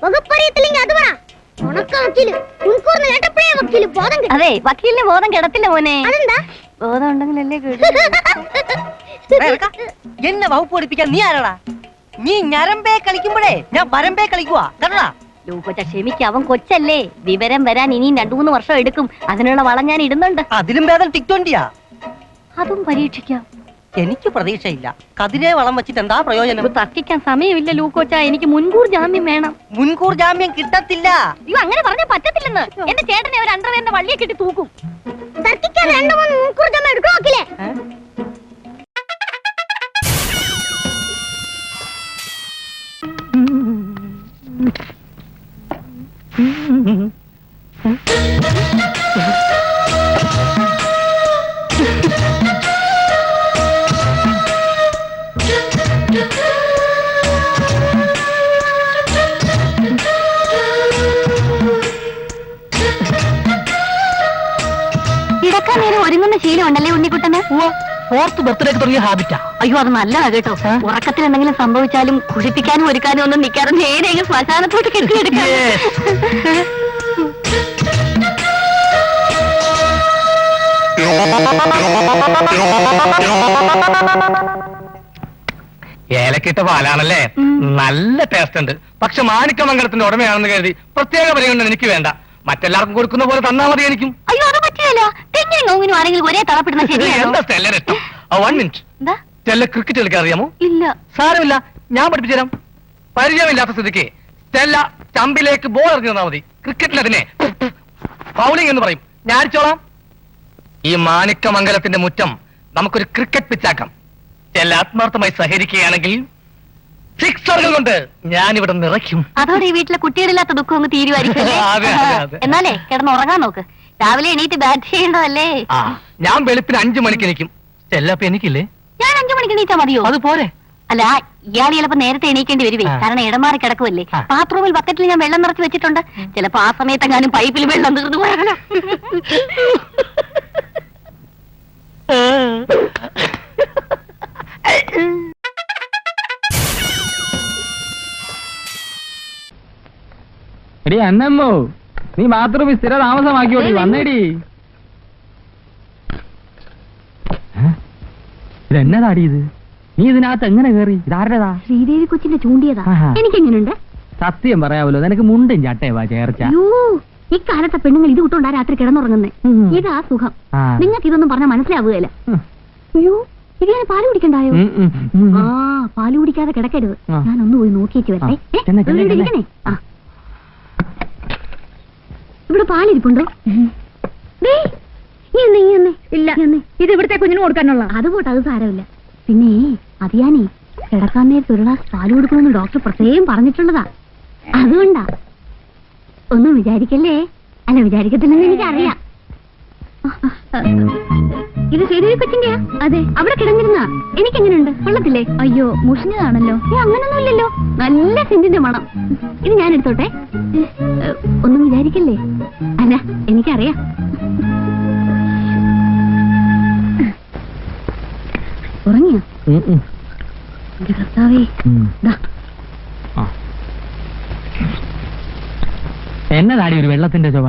Speaker 5: വകുപ്പറിയത്തില്ലെങ്കിൽ അത് പറ. മുൻകൂറിന് കേട്ടപ്പോഴേ വക്കീല് ബോധം കെട്ടു.
Speaker 1: അതെ, വക്കീലിന് ബോധം കിടത്തില്ല മോനെ.
Speaker 5: അതെന്താ?
Speaker 1: ബോധം ഉണ്ടെങ്കിലല്ലേ
Speaker 2: എന്നെ വകുപ്പ് പഠിപ്പിക്കാൻ നീ ആരാടാ? നീ ഞരമ്പേ കളിക്കുമ്പോഴേ ഞാൻ വരമ്പേ കളിക്കുവാ. കണ്ടാ
Speaker 1: ലൂക്കോച്ച, ക്ഷമിക്ക്, അവൻ കൊച്ചല്ലേ. വിവരം വരാൻ ഇനിയും 2-3 വർഷം എടുക്കും. അതിനുള്ള വളം ഞാൻ ഇടുന്നുണ്ട്.
Speaker 2: അതിലും ഭേദം ടിക്ടോണ്ടിയാ.
Speaker 1: അതും പരീക്ഷിക്കാം.
Speaker 2: എനിക്ക് പ്രതീക്ഷയില്ല. കതിരെ വളം വെച്ചിട്ട് എന്താ പ്രയോജനം?
Speaker 1: തർക്കിക്കാൻ സമയമില്ല ലൂക്കോച്ച. എനിക്ക് മുൻകൂർ ജാമ്യം വേണം.
Speaker 2: മുൻകൂർ ജാമ്യം കിട്ടത്തില്ല.
Speaker 1: അയ്യോ, അങ്ങനെ പറഞ്ഞാൽ പറ്റത്തില്ലെന്ന്. എന്റെ ചേട്ടനെ ഒരു അണ്ടർവെയറിന്റെ വള്ളിയെ കിട്ടി തൂക്കും.
Speaker 5: തർക്കിക്കാൻ 2-3 മുൻകൂർ ജാമ്യം എടുക്കോ വക്കീലേ? കിടക്കാൻ നേരം ഒരുങ്ങുന്ന ശീലം ഉണ്ടല്ലേ ഉണ്ണിക്കുട്ടന്?
Speaker 2: ഫോർത്ത് ബർത്ത്ഡേക്ക് തുടങ്ങിയ ഹാബിറ്റാ.
Speaker 5: അയ്യോ അത് നല്ലതാ കേട്ടോ. ഉറക്കത്തിൽ എന്തെങ്കിലും സംഭവിച്ചാലും കുളിപ്പിക്കാനും ഒരുക്കാനും ഒന്നും നിൽക്കാതെ നേരെ അങ്ങ് ശ്മശാനത്തോട്ട് കെട്ടിയെടുക്കാം.
Speaker 2: ഏലക്കിട്ട പാലാണല്ലേ, നല്ല ടേസ്റ്റ് ഉണ്ട്. പക്ഷെ മാണിക്കമംഗലത്തിന്റെ ഉടമയാണെന്ന് കരുതി പ്രത്യേക പരിഗണന എനിക്ക് വേണ്ട. മറ്റെല്ലാവർക്കും കൊടുക്കുന്ന പോലെ തന്നാ മതി എനിക്കും.
Speaker 5: അയ്യോ അത് പറ്റില്ല. തെങ്ങിനും നോങ്ങിനും ആരെങ്കിലും ഒരേ തളപ്പെടുന്ന ശരിയാണോ?
Speaker 2: എന്താ സ്റ്റെല്ലയുടെ ഇഷ്ടം? 1 മിനിറ്റ്. സ്റ്റെല്ല ക്രിക്കറ്റ് കളിക്കാൻ അറിയാമോ?
Speaker 5: ഇല്ല.
Speaker 2: സാരമില്ല, ഞാൻ പഠിപ്പിച്ചു തരാം. പരിചയമില്ലാത്ത സ്ഥിതിക്ക് സ്റ്റെല്ല ചമ്പിലേക്ക് ബോൾ എറിഞ്ഞു തന്നാ മതി. ക്രിക്കറ്റിൽ അതിനെ ബൗളിംഗ് എന്ന് പറയും. ഞാൻ അടിച്ചോളാം. ഈ മാണിക്കമംഗലത്തിന്റെ മുറ്റം നമുക്കൊരു ക്രിക്കറ്റ് പിച്ചാക്കാം. സ്റ്റെല്ല ആത്മാർത്ഥമായി സഹകരിക്കുകയാണെങ്കിൽ സിക്സറുകൾ കൊണ്ട് ഞാൻ ഇവിടെ നിറയ്ക്കും.
Speaker 5: അതോടെ ഈ വീട്ടിലെ കുട്ടികളില്ലാത്ത ദുഃഖം അങ്ങ് തീരുമായിരിക്കും.
Speaker 2: അതെ, അതെ, അതെ.
Speaker 5: എന്നാലേ കിടന്ന് ഉറങ്ങാൻ നോക്ക്. രാവിലെ എണീറ്റ് ബാറ്റ് ചെയ്യേണ്ടതല്ലേ?
Speaker 2: ഞാൻ വെളുപ്പിന് 5 മണിക്ക് എണീക്കും. സ്റ്റെല്ല അപ്പൊ എനിക്കില്ലേ?
Speaker 5: ഞാൻ 5 മണിക്ക് എണീറ്റാ മതിയോ?
Speaker 2: അത് പോരെ.
Speaker 5: അല്ല, ഇയാൾ ചിലപ്പോ നേരത്തെ എണീക്കേണ്ടി വരുവേ. കാരണം ഇടമാറി കിടക്കുമല്ലേ. ബാത്റൂമിൽ ബക്കറ്റിൽ ഞാൻ വെള്ളം നിറച്ച് വെച്ചിട്ടുണ്ട്. ചിലപ്പോ ആ സമയത്തെങ്ങാനും പൈപ്പിൽ വെള്ളം തീർന്നു പോയാലോ.
Speaker 6: എടി അന്നമ്മോ, നീ ബാത്റൂമിൽ സ്ഥിര താമസമാക്കിയോടി. വന്നേടി. ഇതെന്നതാടി ഇത്? നീ ഇതിനകത്ത് എങ്ങനെ കേറി? ഇതാരുടേതാ?
Speaker 5: ശ്രീദേവി കൊച്ചിന്റെ ചൂണ്ടിയതാ. എനിക്കെങ്ങനെയുണ്ട്?
Speaker 6: സത്യം പറയാമല്ലോ, നിനക്ക് മുണ്ടും ചട്ടയവാ ചേർച്ച.
Speaker 5: ഇക്കാലത്തെ പെണ്ണുങ്ങൾ ഇത് വിട്ടോണ്ടാ രാത്രി കിടന്നുറങ്ങുന്നേ. ഇതാ സുഖം. നിങ്ങൾക്ക് ഇതൊന്നും പറഞ്ഞാൽ മനസ്സിലാവുകയല്ല. അയ്യോ, ഇത് ഞാൻ പാല് കുടിക്കണ്ടായോ? പാല് കുടിക്കാതെ കിടക്കരുത്. ഞാൻ ഒന്ന് പോയി നോക്കിയേച്ച് വരട്ടെ. ഇവിടെ പാലിരിപ്പുണ്ടോ? ഇല്ല, ഇത് ഇവിടുത്തെ കുഞ്ഞിന് കൊടുക്കാനുള്ള. അത് പോട്ടെ, അത് സാരമില്ല. പിന്നെ അത് ഞാനേ കിടക്കാൻ നേരത്ത് ഒരു ഗ്ലാസ് പാല് കൊടുക്കണമെന്ന് ഡോക്ടർ പ്രത്യേകം പറഞ്ഞിട്ടുള്ളതാ. അതുകൊണ്ടാ. ഒന്നും വിചാരിക്കല്ലേ. അല്ല, വിചാരിക്കത്തില്ലെന്ന് എനിക്കറിയാം. ഇത് ശ്രീദേവി കൊച്ചിന്റെയാ? അതെ. അവിടെ കിടന്നിരുന്ന എനിക്കെങ്ങനെയുണ്ട്? കൊള്ളത്തില്ലേ? അയ്യോ, മുഷിഞ്ഞതാണല്ലോ. അങ്ങനൊന്നുമില്ലല്ലോ, നല്ല സെന്റിന്റെ മണം. ഇത് ഞാൻ എടുത്തോട്ടെ. ഒന്നും വിചാരിക്കല്ലേ. അല്ല, എനിക്കറിയാം. ഉറങ്ങിയോ? കർത്താവേ,
Speaker 6: എന്നതാടി ഒരു വെള്ളത്തിന്റെ ചൊവ?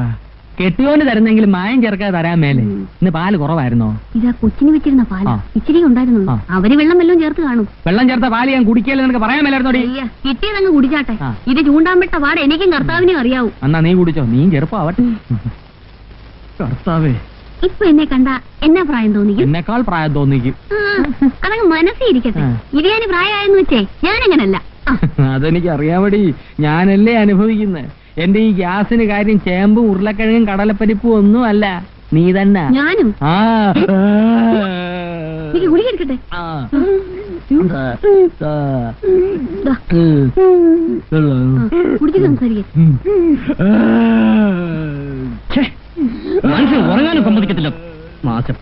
Speaker 6: കെട്ടിയോന് തരുന്നെങ്കിലും മായം ചേർക്കാതെ തരാൻ മേലെ. ഇന്ന് പാല് കുറവായിരുന്നോ?
Speaker 5: ഇതാ കൊച്ചിന് വെച്ചിരുന്ന പാല് ഇച്ചിരി ഉണ്ടായിരുന്നു. അവര് വെള്ളം വല്ലതും ചേർത്ത് കാണും.
Speaker 6: വെള്ളം ചേർത്ത പാല് ഞാൻ കുടിക്കല്ലേ നിനക്ക് പറയാൻ മേലായിരുന്നോടി?
Speaker 5: കിട്ടിയതങ്ങ് കുടിച്ചാട്ടെ. ഇത് ചൂണ്ടാൻ വിട്ട പാട് എനിക്കും കർത്താവിനും അറിയാവൂ.
Speaker 6: എന്നാ നീ കുടിച്ചോ, നീ ചെറുപ്പമാവട്ടെ. കർത്താവേ,
Speaker 5: ഇപ്പൊ എന്നെ കണ്ട എന്നാ പ്രായം തോന്നിക്കും?
Speaker 6: എന്നെക്കാൾ പ്രായം തോന്നിക്കും.
Speaker 5: അതങ്ങ് മനസ്സിരിക്കട്ടെ. ഇരിയാന് പ്രായമായെന്ന് വെച്ചേ ഞാനങ്ങനല്ല.
Speaker 6: അതെനിക്ക് അറിയാമടി, ഞാനല്ലേ അനുഭവിക്കുന്നത്. എന്റെ ഈ ഗ്യാസിന് കാര്യം ചേമ്പും ഉരുളക്കിഴങ്ങും കടലപ്പരിപ്പും ഒന്നും അല്ല, നീ തന്നെ.
Speaker 5: ഞാനും ഗുളിക എടുക്കട്ടെ. കുടിച്ച് സംസാരിക്കേ.
Speaker 6: മനുഷ്യൻ ഉറങ്ങാനും സമ്മതിക്കത്തില്ല. മാസം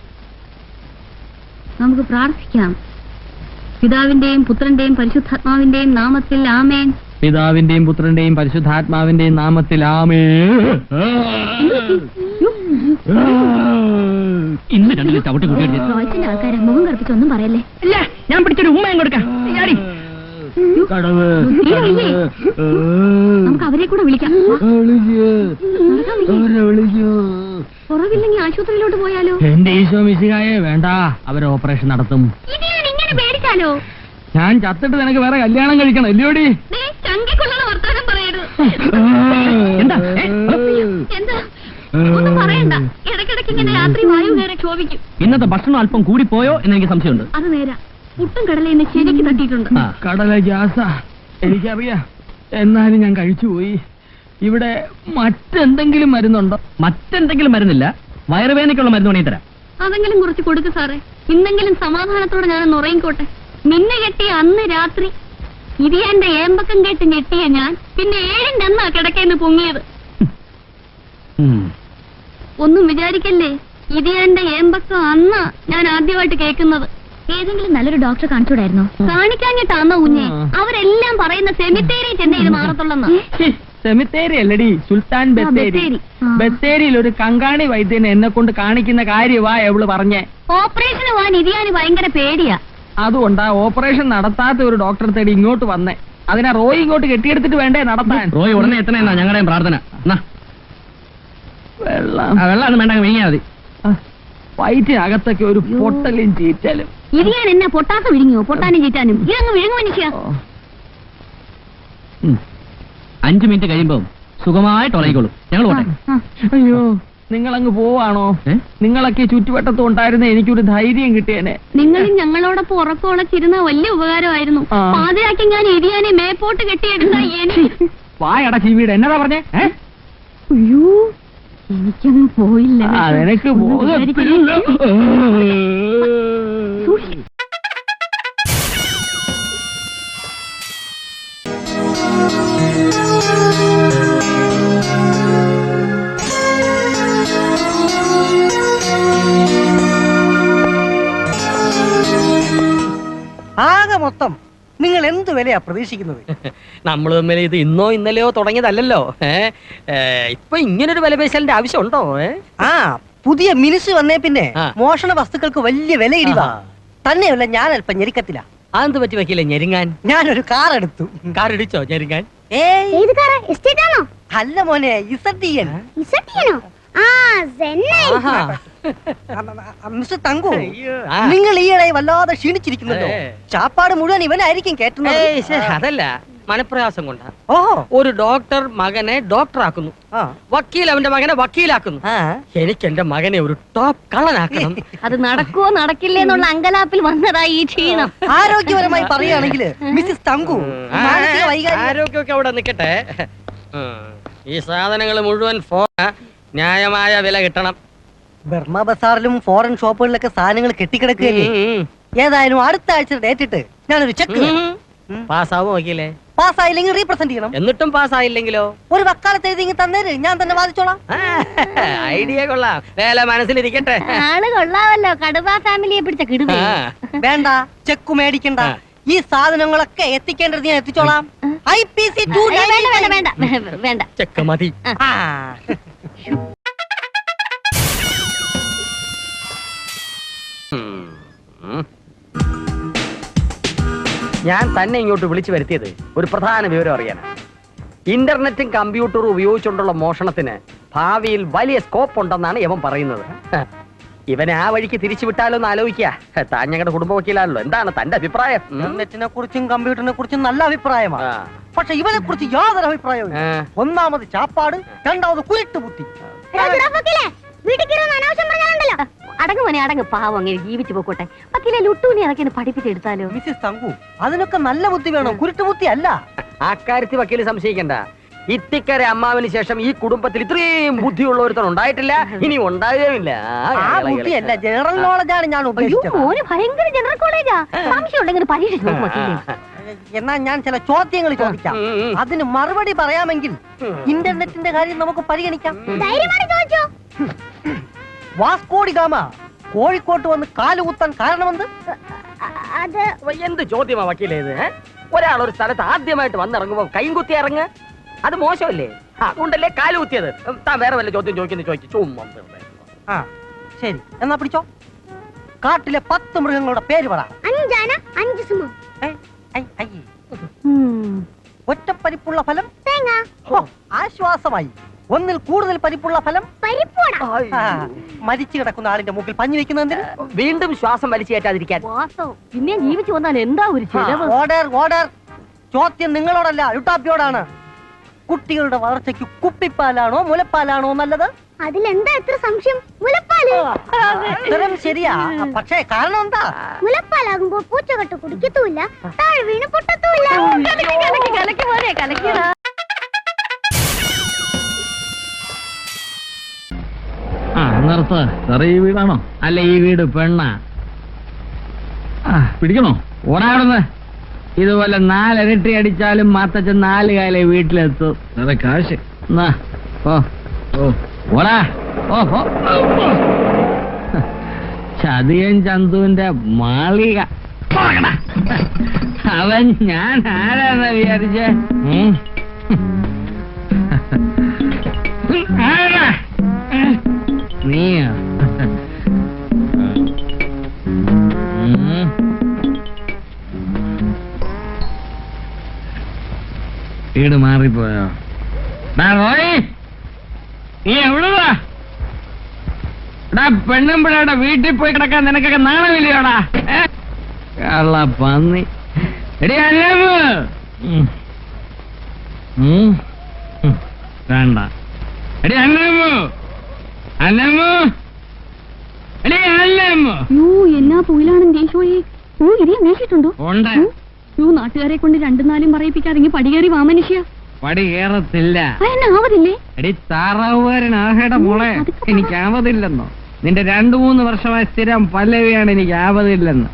Speaker 5: നമുക്ക് പ്രാർത്ഥിക്കാം. പിതാവിന്റെയും പുത്രന്റെയും പരിശുദ്ധാത്മാവിന്റെയും നാമത്തിൽ ആമേൻ.
Speaker 6: പിതാവിന്റെയും പുത്രന്റെയും പരിശുദ്ധാത്മാവിന്റെയും നാമത്തിൽ ആമേൻ. ഇന്ന് 2 ചവിട്ട് കൂട്ടി
Speaker 5: ആൾക്കാരെ മുഖം കറുപ്പിച്ചൊന്നും പറയല്ലേ.
Speaker 6: ഇല്ല, ഞാൻ പിടിച്ചൊരു ഉമ്മയും കൊടുക്കാം.
Speaker 5: നമുക്ക് അവരെ കൂടെ വിളിക്കാം. കുറവില്ലെങ്കിൽ ആശുപത്രിയിലോട്ട് പോയാലോ?
Speaker 6: എന്റെ ഈശോ മിശിഹായെ, വേണ്ട, അവരെ ഓപ്പറേഷൻ നടത്തും.
Speaker 5: ഇങ്ങനെ പേടിച്ചാലോ?
Speaker 6: ഞാൻ ചത്തിട്ട് നിനക്ക് വേറെ കല്യാണം കഴിക്കണം, ഇല്ലയോടി?
Speaker 5: വർത്താനം പറയരുത്.
Speaker 6: എന്താ
Speaker 5: എന്താ ഒന്നും പറയണ്ട. ഇടയ്ക്കിടയ്ക്ക് ഇങ്ങനെ രാത്രി വായു കയറി ക്ഷോഭിക്കും.
Speaker 6: ഇന്നത്തെ ഭക്ഷണം അല്പം കൂടി പോയോ എന്ന് എനിക്ക് സംശയമുണ്ട്.
Speaker 5: അത് നേരാ. പുട്ടും കടല എന്നെ ശരിക്ക് തട്ടിയിട്ടുണ്ട്.
Speaker 6: കടല ഗ്യാസ എനിക്കറിയാം, എന്നാലും ഞാൻ കഴിച്ചുപോയി. ഇവിടെ മറ്റെന്തെങ്കിലും മരുന്നുണ്ടോ? മറ്റെന്തെങ്കിലും മരുന്നില്ല, വയറുവേദനയ്ക്കുള്ള മരുന്ന് വേണമെങ്കിൽ തരാം.
Speaker 5: അതെങ്കിലും കുറച്ച് കൊടുക്ക് സാറേ. ഇന്നെങ്കിലും സമാധാനത്തോടെ ഞാനൊന്ന് ഉറങ്ങിക്കോട്ടെ. നിന്നെ കെട്ടിയ അന്ന് രാത്രി
Speaker 1: ഇത് എന്റെ ഏമ്പക്കം കേട്ട് ഞെട്ടിയ ഞാൻ പിന്നെ 7-ന്റെ അന്നാ കിടക്കേന്ന് പൊങ്ങിയത്. ഒന്നും വിചാരിക്കല്ലേ, ഇത് എന്റെ ഏമ്പക്കം അന്നാ ഞാൻ ആദ്യമായിട്ട് കേൾക്കുന്നത്. ഏതെങ്കിലും നല്ലൊരു ഡോക്ടറെ കാണിച്ചൂടായിരുന്നോ? കാണിക്കാഞ്ഞിട്ടാന്നോ കുഞ്ഞെ? അവരെല്ലാം പറയുന്ന സെമിത്തേരി ചെന്നൈ ഇത് മാറത്തുള്ളെന്നാ.
Speaker 3: സെമിത്തേരി അല്ലടി, സുൽത്താൻ ബത്തേരി. ബത്തേരിയിൽ ഒരു കങ്കാണി വൈദ്യനെ എന്നെ കൊണ്ട് കാണിക്കുന്ന കാര്യവാ എവള് പറഞ്ഞേ.
Speaker 1: ഓപ്പറേഷന് പോവാൻ ഇതിയാന് ഭയങ്കര പേടിയാ.
Speaker 3: അതുകൊണ്ടാ ഓപ്പറേഷൻ നടത്താത്ത ഒരു ഡോക്ടറെ തേടി ഇങ്ങോട്ട് വന്നേ. അതിനാ റോയ് ഇങ്ങോട്ട് കെട്ടിയെടുത്തിട്ട് വേണ്ടേ നടത്താൻ.
Speaker 2: റോയ് ഉടനെ എത്തണെന്നാ ഞങ്ങളുടെയും പ്രാർത്ഥന.
Speaker 3: വെള്ളം വേണ്ട, വീങ്ങിയാ മതി. വയറ്റിനകത്തൊക്കെ ഒരു പൊട്ടലും ചീറ്റലും.
Speaker 1: ഇതിയാൻ എന്നെ പൊട്ടാത്ത വിഴുങ്ങിയോ? പൊട്ടാനും ചീറ്റാനും ഇതങ്ങ് വിഴുങ്ങു മനുഷ്യ.
Speaker 2: 5 മിനിറ്റ് കഴിയുമ്പോ സുഖമായിട്ട് ഉറങ്ങിക്കോളൂ. ഞങ്ങൾ പോട്ടെ.
Speaker 3: അയ്യോ, നിങ്ങളങ്ങ് പോവാണോ? നിങ്ങളൊക്കെ ചുറ്റുവട്ടത്ത് ഉണ്ടായിരുന്ന എനിക്കൊരു ധൈര്യം കിട്ടിയേനെ.
Speaker 1: നിങ്ങളും ഞങ്ങളോടൊപ്പം ഉറക്കമുളച്ചിരുന്ന വലിയ ഉപകാരമായിരുന്നു. പാതിരാക്കി ഞാൻ ഇതിയാനെ മേപ്പോട്ട് കെട്ടിയെടുത്ത
Speaker 3: വായട ചീവീട് എന്നതാ പറഞ്ഞേ?
Speaker 1: അയ്യോ, എനിക്കങ്ങ് പോയില്ല.
Speaker 3: അതെനിക്ക് ആകെ മൊത്തം നിങ്ങൾ എന്ത് വിലയാ പ്രതീക്ഷിക്കുന്നത്?
Speaker 2: നമ്മൾ തമ്മിൽ ഇത് ഇന്നോ ഇന്നലെയോ തുടങ്ങിയതല്ലോ. ഇപ്പൊ ഇങ്ങനൊരു വില പേശലിന്റെ ആവശ്യമുണ്ടോ?
Speaker 3: ആ, പുതിയ മിനിസ് വന്നേ പിന്നെ മോഷണ വസ്തുക്കൾക്ക് വലിയ വില ഇടിവാ. തന്നെയല്ല, ഞാൻ അല്പം ഞെരുക്കത്തില്ല.
Speaker 2: അതെന്ത് പറ്റി വയ്ക്കില്ലേ ഞെരുങ്ങാൻ?
Speaker 3: ഞാനൊരു കാർ എടുത്തു.
Speaker 2: കാർ ഇടിച്ചോ ഞെരുങ്ങാൻ?
Speaker 3: അല്ല മോനെ, ഇസഡിയൻ. മിസ്റ്റർ തങ്കു, നിങ്ങൾ ഈയിടെ വല്ലാതെ ക്ഷീണിച്ചിരിക്കുന്നല്ലോ. ചാപ്പാട് മുഴുവൻ ഇവനായിരിക്കും കേട്ടുന്നത്.
Speaker 2: അതല്ല, മനപ്രയാസം കൊണ്ടാ. ഒരു ഡോക്ടർ മകനെ ഡോക്ടറാക്കുന്നു, വക്കീൽ അവന്റെ മകനെ വക്കീലാക്കുന്നു. എനിക്ക് എന്റെ മകനെ ഒരു ടോപ്പ് കള്ളനാക്കണം.
Speaker 1: അത് നടക്കുവോ നടക്കില്ലേ എന്നുള്ള അങ്കലാപ്പിൽ വന്നതാ ഈ ക്ഷീണം.
Speaker 3: ആരോഗ്യപരമായി പറയുകയാണെങ്കിൽ മിസ്സിസ് തങ്കു,
Speaker 2: ആരോഗ്യമൊക്കെ അവിടെ നിൽക്കട്ടെ. ഈ സാധനങ്ങൾ മുഴുവൻ ന്യായമായ വില കിട്ടണം.
Speaker 3: ബർമ ബസാറിലും ഫോറിൻ ഷോപ്പുകളിലൊക്കെ സാധനങ്ങൾ കെട്ടിക്കിടക്കുകയല്ലേ. ഏതായാലും അടുത്ത ആഴ്ച ഡേറ്റ് ഇട്ട് ഞാനൊരു ചെക്ക്
Speaker 2: പാസ്സാവും വക്കീലേ.
Speaker 3: പാസ്സായില്ലെങ്കിൽ റീപ്രസെന്റ് ചെയ്യണം.
Speaker 2: എന്നിട്ടും പാസ്സായില്ലെങ്കിലോ?
Speaker 3: ഒരു വക്കാലത്ത് എഴുതി തന്നേര്, ഞാൻ തന്നെ വാദിച്ചോളാം.
Speaker 2: ഐഡിയ കൊള്ളാം, വേല മനസ്സിലിരിക്കട്ടെ.
Speaker 1: ആള് കൊള്ളാവല്ലോ, കടുവ ഫാമിലിയെ പിടിച്ച കിടുവ.
Speaker 3: വേണ്ട, ചെക്ക് മേടിക്കണ്ട. ഈ സാധനങ്ങളൊക്കെ എത്തിക്കേണ്ടത് ഞാൻ എത്തിച്ചോളാം. IPC 2
Speaker 1: വേണ്ട,
Speaker 2: ചെക്ക് മതി. ഞാൻ തന്നെ ഇങ്ങോട്ട് വിളിച്ചു വരുത്തിയത് ഒരു പ്രധാന വിവരം അറിയാനാണ്. ഇന്റർനെറ്റും കമ്പ്യൂട്ടറും ഉപയോഗിച്ചുകൊണ്ടുള്ള മോഷണത്തിന് ഭാവിയിൽ വലിയ സ്കോപ്പ് ഉണ്ടെന്നാണ് ഇവൻ പറയുന്നത്. ഇവനെ ആ വഴിക്ക് തിരിച്ചു വിട്ടാലോ എന്ന് ആലോചിക്കുക. താൻ ഞങ്ങളുടെ കുടുംബ വക്കീലാണല്ലോ, എന്താണ് തന്റെ അഭിപ്രായം?
Speaker 3: ഇന്റർനെറ്റിനെ കുറിച്ചും കമ്പ്യൂട്ടറിനെ കുറിച്ചും നല്ല അഭിപ്രായമാണ്. പക്ഷെ ഇവനെ കുറിച്ച് യാതൊരു അഭിപ്രായവും. ഒന്നാമത് ചാപ്പാട്, രണ്ടാമത് കുരുട്ട് ബുദ്ധി.
Speaker 1: അടങ്ങ് മോനെ അടങ്ങ്, പാവം അങ്ങനെ ജീവിച്ചു പോക്കോട്ടെ. വക്കീലെ ലുട്ടൂനെ അതൊക്കെ പഠിപ്പിച്ചെടുത്താലോ?
Speaker 3: മിസ്സിസ് തങ്കു, അതിനൊക്കെ നല്ല ബുദ്ധി വേണം, കുരുട്ട് ബുദ്ധി അല്ല.
Speaker 2: അക്കാര്യത്തിൽ വക്കീല് സംശയിക്കണ്ട. ഇത്തിക്കരെ അമ്മാവിന് ശേഷം ഈ കുടുംബത്തിൽ ഇത്രയും ബുദ്ധിയുള്ള ഒരുത്തൻ ഉണ്ടായിട്ടില്ല, ഇനി ഉണ്ടാകുകയുമില്ല.
Speaker 3: ആ ബുദ്ധിയല്ല, ജനറൽ നോളജാണ് ഞാൻ ഉദ്ദേശിച്ചത്.
Speaker 1: ഭയങ്കര ജനറൽ കോളേജാ. സംശയം ഉണ്ടെങ്കിൽ പരീക്ഷിച്ചു നോക്കും വക്കീലെ.
Speaker 3: എന്നാ ഞാൻ ചില ചോദ്യങ്ങൾ ചോദിക്കാം, അതിന് മറുപടി പറയാമെങ്കിൽ ഇന്റർനെറ്റിന്റെ കാര്യം നമുക്ക് പരിഗണിക്കാം. വാസ്കോഡി ഗാമ കോഴിക്കോട്ട് വന്ന് കാലുകുത്താൻ കാരണമെന്ത്?
Speaker 2: എന്ത് ചോദ്യമാ വക്കീലേത്? ഒരാൾ ഒരു സ്ഥലത്ത് ആദ്യമായിട്ട് വന്നിറങ്ങുമ്പോ കൈയും കുത്തി ഇറങ്ങ്, അത് മോശമല്ലേ? അതുകൊണ്ടല്ലേ കാല് കുത്തിയത്. താൻ വേറെ വല്ല ചോദ്യം ചോദിക്കുന്നു.
Speaker 3: ആ ശരി, എന്നാ പിടിച്ചോ. കാട്ടിലെ 10 മൃഗങ്ങളുടെ പേര് പറ. ഒറ്റപ്പരിപ്പുള്ള ഫലം ആശ്വാസമായി. ഒന്നിൽ കൂടുതൽ പരിപ്പുള്ള ഫലം മരിച്ചു കിടക്കുന്ന ആളിന്റെ മൂക്കിൽ പഞ്ഞു വെക്കുന്നതിന്
Speaker 2: വീണ്ടും ശ്വാസം വലിച്ചു കയറ്റാതിരിക്കാൻ.
Speaker 1: പിന്നെ ജീവിച്ചു വന്നാൽ എന്താ ഒരു ചിലവ്?
Speaker 3: ഓർഡർ. ചോദ്യം നിങ്ങളോടല്ല, യുട്ടാപ്പിയോടാണ്. കുട്ടികളുടെ വളർച്ചയ്ക്ക് കുപ്പിപ്പാലാണോ മുലപ്പാലാണോ നല്ലത്?
Speaker 1: അതിലെന്താ എത്ര സംശയം? മുലപ്പാല്.
Speaker 3: ഉത്തരം ശരിയാ, പക്ഷേ കാരണം എന്താ?
Speaker 1: മുലപ്പാലാകുമ്പോ പൂച്ചകെട്ട് കുടിക്കത്തുമില്ല, താഴെ വീണ് പൊട്ടത്തുമില്ല.
Speaker 2: ഈ വീടാണോ അല്ല ഈ വീട് പെണ്ണ? പിടിക്കണോ? ഓടാടുന്നത് ഇതുപോലെ 4 ഇരട്ടി അടിച്ചാലും മാത്തച്ഛൻ 4 കാലേ വീട്ടിലെത്തും. അതെ കാശ്. ഓടാ. ഓഹോ, ചതിയൻ ചന്തുവിന്റെ മാളിക. അവൻ ഞാൻ ആരാന്ന് വിചാരിച്ചേ? നീയോ? വീട് മാറിപ്പോയോ? നീ എവിടുവാ? പെണ്ണും പിള്ളേടെ വീട്ടിൽ പോയി കിടക്കാൻ നിനക്കൊക്കെ നാണമില്ലയോടാ? കള്ള പന്നി. എടി അല്ലമ്മ വേണ്ട. എടി അല്ലമ്മ അല്ലമ്മ എടി അല്ലമ്മ.
Speaker 1: എന്നാ പൂയിലാണ് ദേശോയെ? ഇരിയാൻ വീശിട്ടുണ്ടോ?
Speaker 2: ഉണ്ട്.
Speaker 1: നാട്ടുകാരെ കൊണ്ട് 2-4 പറയിപ്പിക്കാതെ പടികേറി വാ മനുഷ്യ.
Speaker 2: പടി കയറത്തില്ല.
Speaker 1: ആവതില്ലേ?
Speaker 2: എടി താറാവുകാരനാകേട മോളെ, എനിക്ക് ആവതില്ലെന്നോ? നിന്റെ 2-3 വർഷമായി സ്ഥിരം പല്ലവിയാണ് എനിക്ക് ആവതില്ലെന്ന്.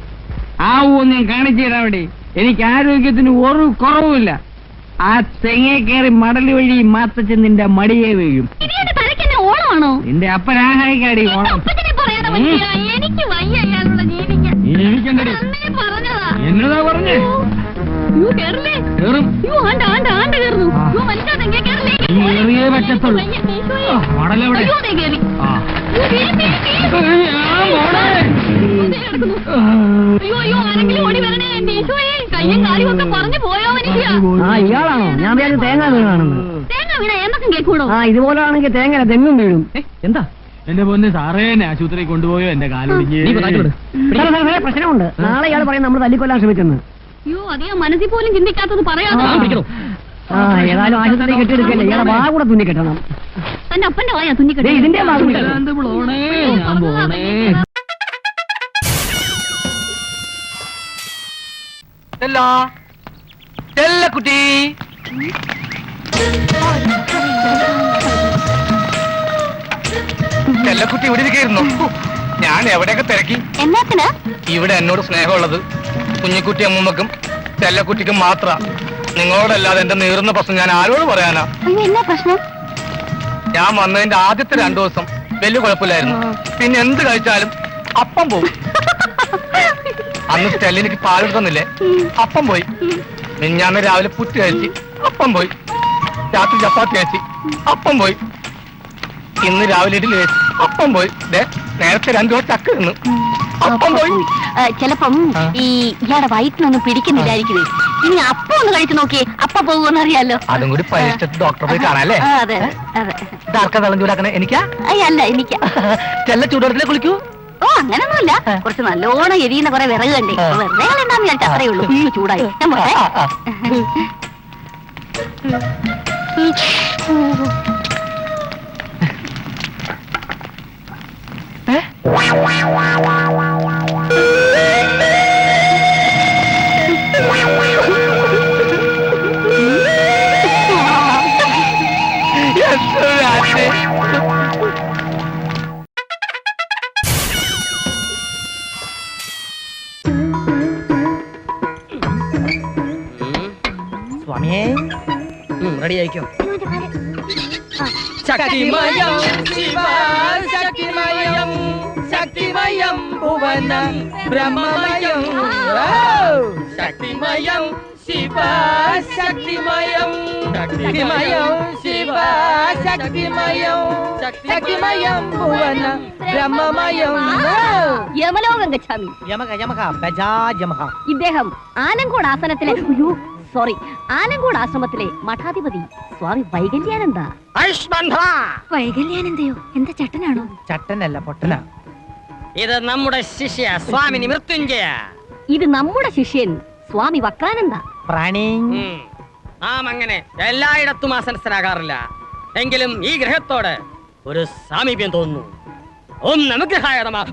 Speaker 2: ആവൂന്ന് ഞാൻ കാണിച്ചു തരാൻ വേണ്ടി. എനിക്ക് ആരോഗ്യത്തിന് ഒരു കുറവുമില്ല. ആ തെങ്ങേ കയറി മടല് വഴി മാത്തച്ഛൻ നിന്റെ മടിയെ വീഴും.
Speaker 1: ഓണമാണോ?
Speaker 2: നിന്റെ അപ്പനാഹായിക്കാടി ഓണം.
Speaker 1: എനിക്ക് വയ്യ അയാളുള്ള ജീവിക്കാൻ.
Speaker 2: ജീവിക്കണ്ടടി. എന്നതാ പറഞ്ഞേ? പറ്റത്തുള്ളൂ. മടലെവിടെ? ഇയാളാണോ? ഞാൻ വിചാരിച്ചു തേങ്ങ വീണാണെന്ന്. ഇതുപോലെ ആണെങ്കിൽ തേങ്ങ തെങ്ങും വീഴും. എന്താ എന്റെ പൊന്ന് സാറേ, ആശുപത്രി കൊണ്ടുപോയോ? എന്റെ കാലൊടിഞ്ഞ് പ്രശ്നമുണ്ട്. നാളെ ഇയാൾ പറയും നമ്മൾ തല്ലിക്കൊല്ലാൻ ശ്രമിച്ചെന്ന്.
Speaker 1: മനസ്സിൽ പോലും ചിന്തിക്കാത്തത് പറയാതെ
Speaker 2: ഏതായാലും ആശുപത്രി കെട്ടിയെടുക്കല്ലേ, ഇയാളെ വാ കൂടെ തുന്നി കെട്ടണം.
Speaker 1: തന്റെ അപ്പന്റെ വായാ തുന്നിക്കെട്ടെ.
Speaker 2: ഇതിന്റെ
Speaker 3: കുട്ടി ചെല്ലക്കുട്ടി ഇവിടെ ഇരിക്കുന്നു. ഞാൻ എവിടെയൊക്കെ തിരക്കി.
Speaker 1: എന്നാത്തിന്?
Speaker 3: ഇവിടെ എന്നോട് സ്നേഹമുള്ളത് കുഞ്ഞിക്കുട്ടി അമ്മൂമ്മക്കും ചെല്ലക്കുട്ടിക്കും മാത്ര. നിങ്ങളോടല്ലാതെ എന്റെ നീറുന്ന പ്രശ്നം ഞാൻ ആരോട് പറയാനാ?
Speaker 1: എന്നാ പ്രശ്നം?
Speaker 3: ഞാൻ വന്നതിന്റെ ആദ്യത്തെ 2 ദിവസം വലിയ കുഴപ്പമില്ലായിരുന്നു. പിന്നെ എന്ത് കഴിച്ചാലും അപ്പം പോവും. അന്ന് സ്റ്റെല്ലിനിക്ക് പാലെടുക്കുന്നില്ലേ, അപ്പം പോയി. മിഞ്ഞാന്ന് രാവിലെ പുറ്റ് കഴിച്ച് അപ്പം പോയി. രാത്രി ചപ്പാത്തി കഴിച്ച് അപ്പം പോയി. ഇന്ന് രാവിലെ ഇഡ്ഡലി കഴിച്ച് അപ്പം പോയി. നേരത്തെ 2 ദിവസം ചക്ക തിന്നു അപ്പം പോയി.
Speaker 1: ചിലപ്പം ഈ ഇയാടെ വയറ്റിനൊന്നും പിടിക്കുന്നില്ലായിരിക്കുവേ. ഇനി അപ്പം ഒന്ന് കഴിച്ചു നോക്കിയേ, അപ്പം പോകുമെന്ന് അറിയാലോ.
Speaker 3: അതും കൂടി പരീക്ഷിച്ചിട്ട് ഡോക്ടറെ പോയി കാണാല്ലേ?
Speaker 1: അതെ അതെ.
Speaker 3: ഇതാർക്കാ വെള്ളം ചൂടാക്കണേ? എനിക്കാ?
Speaker 1: അല്ല എനിക്ക്.
Speaker 3: ചെല്ല ചൂടുവെള്ളത്തിലെ കുളിക്കൂ.
Speaker 1: ഓ അങ്ങനൊന്നുമില്ല, കുറച്ച് നല്ലോണം എരിയുന്ന കുറെ വിറക് കണ്ടേ, വെറുതെ കളണ്ടാന്ന് വിചാരിച്ച അത്രേ ഉള്ളൂ. ചൂടായി ഞാൻ പോട്ടെ.
Speaker 3: സ്വാമിയേ, റെഡി ആയിക്കോ.
Speaker 10: ശക്തിമയം ശിവ ശക്തിമയം ശക്തിമയം ഭുവനം ബ്രഹ്മമയം ശക്തിമയം ശിവ ശക്തിമയം ശക്തിമയം ശിവ ശക്തിമയം ശക്തിമയം ഭുവനം ബ്രഹ്മമയം.
Speaker 1: യമലോകം ഗച്ഛാമി. ഇദ്ദേഹം ആലങ്കോട് ആസനത്തിലെ ആലങ്കോട് ആശ്രമത്തിലെ മഠാധിപതി സ്വാമി വൈകല്യാനന്ദ. വൈകല്യാനന്ദയോ? എന്താ ചട്ടനാണോ?
Speaker 3: ചട്ടനല്ല, പൊട്ടന.
Speaker 10: ഇത് നമ്മുടെ ശിഷ്യ സ്വാമി മൃത്യുഞ്ജയ.
Speaker 1: ഇത് നമ്മുടെ ശിഷ്യൻ സ്വാമി വക്രാനന്ദ.
Speaker 3: പ്രാണി
Speaker 10: നാം അങ്ങനെ എല്ലായിടത്തും ആസനസ്ഥനാകാറില്ല. എങ്കിലും ഈ ഗ്രഹത്തോട് ഒരു സാമീപ്യം തോന്നുന്നു. ഓം നമഗ്രഹായ നമഃ.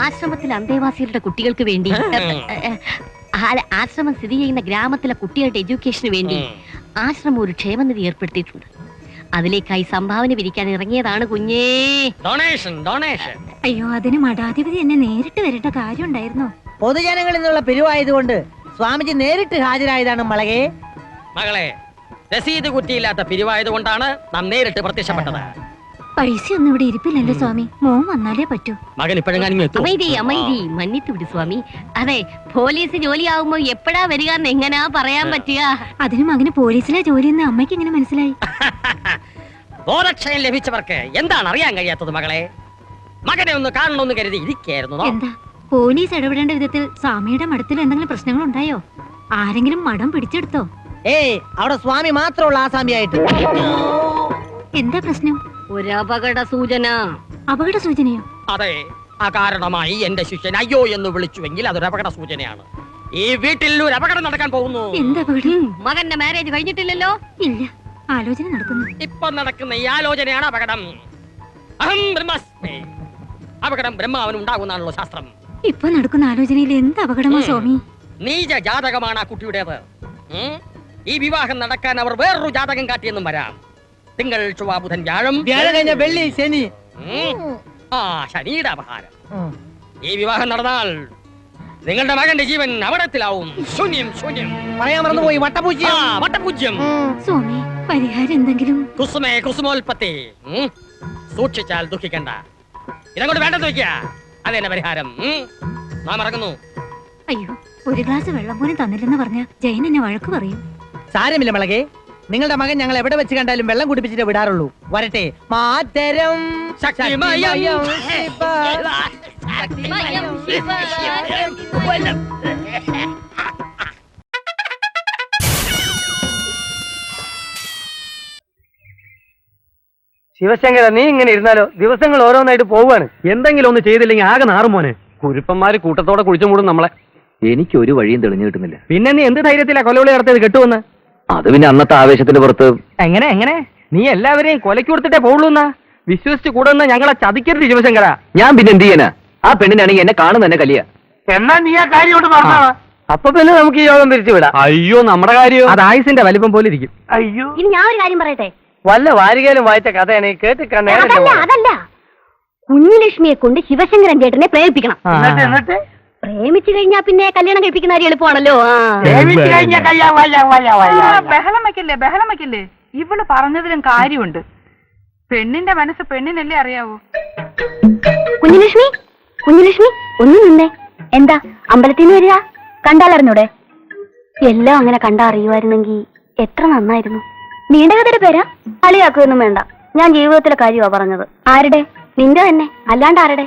Speaker 1: ആശ്രമത്തിലെ അന്തേവാസികളുടെ കുട്ടികൾക്ക് വേണ്ടി, ആശ്രമം സ്ഥിതി ചെയ്യുന്ന ഗ്രാമത്തിലെ കുട്ടികളുടെ എഡ്യൂക്കേഷന് വേണ്ടി ആശ്രമം ഒരു ക്ഷേമനിധി ഏർപ്പെടുത്തിയിട്ടുണ്ട്. അതിലേക്കായി സംഭാവന പിരിക്കാൻ ഇറങ്ങിയതാണ് കുഞ്ഞേ.
Speaker 10: Donation donation.
Speaker 1: അയ്യോ, അതിന് മഠാധിപതി എന്നെ നേരിട്ട് വരേണ്ട കാര്യം ഉണ്ടായിരുന്നോ?
Speaker 3: പൊതുജനങ്ങളിൽ നിന്നുള്ള പിരിവായതുകൊണ്ട് സ്വാമിജി നേരിട്ട് ഹാജരായതാണ് മളകെ.
Speaker 10: മകളെ, രസീത് കുറ്റിയില്ലാത്ത പിരിവായതുകൊണ്ടാണ് നാം നേരിട്ട് പ്രത്യക്ഷപ്പെട്ടത്.
Speaker 5: പൈസ ഒന്നും ഇവിടെ ഇരിപ്പില്ലല്ലോ സ്വാമി, മോൻ വന്നാലേ പറ്റൂ.
Speaker 10: മകൻ ഇപ്പോഴെങ്ങാനും എത്തും.
Speaker 1: മന്നിത്തു വിട് സ്വാമി. അതെ, പോലീസ് ജോലിയാവുമ്പോ എപ്പോഴാ വരിക എന്ന് എങ്ങനാ പറയാൻ പറ്റുക?
Speaker 5: അതിന് മകന് പോലീസിലെ ജോലിയെന്ന് അമ്മയ്ക്ക് എങ്ങനെ മനസ്സിലായി?
Speaker 10: ബോധക്ഷയം ലഭിച്ചവർക്ക് എന്താണ് അറിയാൻ കഴിയാത്തത് മകളെ? മകനെ ഒന്ന് കാണണമെന്ന് കരുതി ഇരിക്കായിരുന്നു.
Speaker 5: എന്താ പോലീസ് ഇടപെടേണ്ട വിധത്തിൽ സ്വാമിയുടെ മഠത്തിൽ എന്തെങ്കിലും പ്രശ്നങ്ങൾ ഉണ്ടായോ? ആരെങ്കിലും മഠം പിടിച്ചെടുത്തോ?
Speaker 3: ഏയ്, അവിടെ സ്വാമി മാത്രമുള്ള ആസാമിയായിട്ട്.
Speaker 5: എന്താ പ്രശ്നം?
Speaker 1: ഒരു അപകട സൂചന.
Speaker 5: അപകട സൂചനയോ?
Speaker 10: അതെ, അകാരണമായി എന്റെ ശിഷ്യൻ അയ്യോ എന്ന് വിളിച്ചുവെങ്കിൽ അതൊരു അപകട സൂചനയാണ്. ഈ വീട്ടിൽ ഒരു അപകടം നടക്കാൻ പോകുന്നു.
Speaker 5: എന്താ അപകടം?
Speaker 1: മകന്റെ മാരേജ് കഴിഞ്ഞിട്ടില്ലല്ലോ?
Speaker 5: ഇല്ല, ആലോചന നടക്കുന്നു.
Speaker 10: ഇപ്പൊ നടക്കുന്ന ഈ ആലോചനയാണ് അപകടം. അഹം ബ്രഹ്മാസ്മി. അപകടം ബ്രഹ്മാവന് ഉണ്ടാകുന്നാണല്ലോ ശാസ്ത്രം.
Speaker 5: ഇപ്പൊ നടക്കുന്ന ആലോചനയിൽ എന്ത് അപകടമാ സ്വാമി?
Speaker 10: നീച ജാതകമാണ് ആ കുട്ടിയുടേത്. ഈ വിവാഹം നടക്കാൻ അവർ വേറൊരു ജാതകം കാട്ടിയെന്നും വരാം. തിങ്കൾ ചൊവ്വ ബുധൻ വ്യാഴം,
Speaker 3: വ്യാഴം കഴിഞ്ഞ വെള്ളി ശനി.
Speaker 10: ശനിയുടെ അപഹാരം. ഈ വിവാഹം നടന്നാൽ നിങ്ങളുടെ മകന്റെ ജീവൻ അപകടത്തിലാവും. ശൂന്യം ശൂന്യം.
Speaker 3: പറയാൻ മറന്നുപോയി, വട്ടപൂജ്യം.
Speaker 10: വട്ടപൂജ്യം.
Speaker 5: സ്വാമി, പരിഹാരം എന്തെങ്കിലും?
Speaker 10: കുസുമേ കുസുമോൽപത്തി. സൂക്ഷിച്ചാൽ ദുഃഖിക്കണ്ട. ഇതങ്ങോട്ട് വേണ്ടെന്ന് വെക്ക. അതെന്നെ പരിഹാരം. നാം ഇറങ്ങുന്നു.
Speaker 5: അയ്യോ, ഒരു ഗ്ലാസ് വെള്ളം പോലും തന്നില്ലെന്ന് പറഞ്ഞ ജയൻ എന്നെ വഴക്ക് പറയും.
Speaker 3: സാരമില്ല മളകെ, നിങ്ങളുടെ മകൻ ഞങ്ങൾ എവിടെ വെച്ച് കണ്ടാലും വെള്ളം കുടിപ്പിച്ചിട്ട് വിടാറുള്ളൂ. വരട്ടെ. മാതരം
Speaker 10: ശക്തിമയം
Speaker 2: ശിവശങ്കര, നീ ഇങ്ങനെ ഇരുന്നാലോ? ദിവസങ്ങൾ ഓരോന്നായിട്ട് പോവാണ്. എന്തെങ്കിലും ഒന്ന് ചെയ്തില്ലെങ്കിൽ ആകെ നാറും മോനെ. കുരുപ്പന്മാര് കൂട്ടത്തോടെ കുഴിച്ചു മൂടും നമ്മളെ.
Speaker 6: എനിക്ക് ഒരു വഴിയും തെളിഞ്ഞു കിട്ടുന്നില്ല.
Speaker 2: പിന്നെ നീ എന്ത് ധൈര്യത്തിലാ കൊലവിളി നടത്തിയത് കെട്ടുവന്ന്?
Speaker 6: അത് പിന്നെ അന്നത്തെ ആവേശത്തിന്റെ പുറത്ത്.
Speaker 2: എങ്ങനെ നീ എല്ലാവരെയും കൊലയ്ക്ക് കൊടുത്തിട്ടേ പോകുള്ളൂന്നാ? വിശ്വസിച്ച് കൂടുന്ന ഞങ്ങളെ ചതിക്കരുത് ശിവശങ്കര.
Speaker 6: ഞാൻ പിന്നെ എന്ത് ചെയ്യാനാ? ആ പെണ്ണിനാണെങ്കിൽ എന്നെ കാണുന്ന തന്നെ കലിയ.
Speaker 2: എന്നാ നീ ആ കാര്യം അപ്പൊ പിന്നെ നമുക്ക് ഈ യോഗം പിരിച്ചു വിടാം. അയ്യോ, നമ്മുടെ കാര്യം അത് ആയുസിന്റെ വലിപ്പം പോലെ ഇരിക്കും. അയ്യോ,
Speaker 1: ഇനി ഞാൻ ഒരു കാര്യം പറയട്ടെ.
Speaker 2: വല്ല വാരികയിലും വായിച്ച കഥയാണ് ഈ കേട്ടിക്കാൻ.
Speaker 1: അതല്ല, കുഞ്ഞുലക്ഷ്മിയെ കൊണ്ട് ശിവശങ്കരൻ ചേട്ടനെ പ്രേമിപ്പിക്കണം.
Speaker 2: എന്നിട്ട്
Speaker 1: പ്രേമിച്ചു കഴിഞ്ഞാ പിന്നെ കല്യാണം കഴിപ്പിക്കുന്ന കാര്യം എളുപ്പമാണല്ലോ.
Speaker 11: ബഹളം വയ്ക്കല്ലേ. ഇവള് പറഞ്ഞതിലും കാര്യമുണ്ട്. പെണ്ണിന്റെ മനസ്സ് പെണ്ണിനല്ലേ അറിയാവൂ.
Speaker 5: കുഞ്ഞുലക്ഷ്മി, ഒന്നും നിന്നേ. എന്താ അമ്പലത്തിൽ നിന്ന് വരിക? കണ്ടാലറിഞ്ഞൂടെ? എല്ലാം അങ്ങനെ കണ്ടാ അറിയുമായിരുന്നെങ്കിൽ എത്ര നന്നായിരുന്നു. നീണ്ട കഥയുടെ പേരാ? കളിയാക്കുകയൊന്നും വേണ്ട. ഞാൻ ജീവിതത്തിലെ കാര്യമാ പറഞ്ഞത്. ആരുടെ? നിന്റെ തന്നെ, അല്ലാണ്ട് ആരുടെ?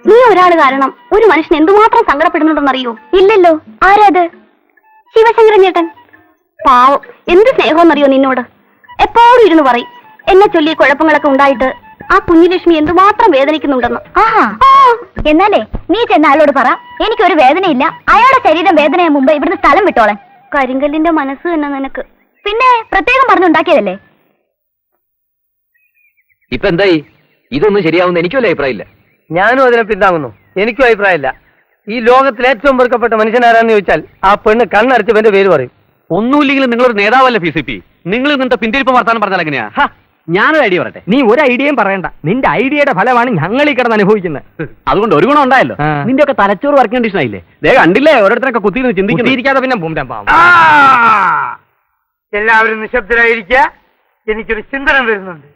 Speaker 5: നീ ഒരാള് കാരണം ഒരു മനുഷ്യൻ എന്തുമാത്രം സങ്കടപ്പെടുന്നുണ്ടെന്നറിയോ? ഇല്ലല്ലോ. ആരാത്? ശിവശങ്കരൻ ചേട്ടൻ. പാവം, എന്ത് സ്നേഹമെന്നറിയോ നിന്നോട്. എപ്പോഴും ഇരുന്ന് പറയും എന്നെ ചൊല്ലി കുഴപ്പങ്ങളൊക്കെ ഉണ്ടായിട്ട് ആ കുഞ്ഞുലക്ഷ്മി എന്തുമാത്രം വേദനിക്കുന്നുണ്ടെന്ന്. എന്നാലേ നീ ചെന്ന ആളോട് പറ, എനിക്കൊരു വേദനയില്ല, അയാളുടെ ശരീരം വേദനയാ മുമ്പ് ഇവിടുന്ന് സ്ഥലം വിട്ടോളെ. കരിങ്കല്ലിന്റെ മനസ്സ് തന്നെ നിനക്ക്. പിന്നെ പ്രത്യേകം പറഞ്ഞുണ്ടാക്കിയതല്ലേ.
Speaker 6: ഇപ്പൊ എന്തായി? ഇതൊന്നും ശരിയാവുന്ന എനിക്കും അഭിപ്രായമില്ല.
Speaker 2: ഞാനും അതിനെ പിന്താങ്ങുന്നു. എനിക്കും അഭിപ്രായമില്ല. ഈ ലോകത്തിൽ ഏറ്റവും വെറുക്കപ്പെട്ട മനുഷ്യനാരാന്ന് ചോദിച്ചാൽ ആ പെണ്ണ് കണ്ണടച്ചവന്റെ പേര് പറയും.
Speaker 6: ഒന്നുമില്ലെങ്കിലും നിങ്ങളൊരു നേതാവല്ലേ PCP? നിങ്ങൾ നിന്റെ പിന്തിരിപ്പ് വർത്താനം പറഞ്ഞാൽ എങ്ങനെയാ?
Speaker 2: ഞാനൊരു ഐഡിയ പറയട്ടെ. നീ ഒരു ഐഡിയയും പറയണ്ട. നിന്റെ ഐഡിയയുടെ ഫലമാണ് ഞങ്ങൾ ഈ കിടന്ന് അനുഭവിക്കുന്നത്.
Speaker 6: അതുകൊണ്ട് ഒരു ഗുണം ഉണ്ടായല്ലോ. നിന്റെ ഒക്കെ തലച്ചോറ് വർക്കിംഗ് കണ്ടീഷൻ ആയില്ലേ? കണ്ടില്ലേ ഓരോരുത്തരൊക്കെ കുത്തിയിരുന്ന്
Speaker 2: ചിന്തിക്കാതെ പിന്നെ എല്ലാവരും നിശബ്ദരായിരിക്കുക. എനിക്കൊരു ചിന്തനം വരുന്നുണ്ട്.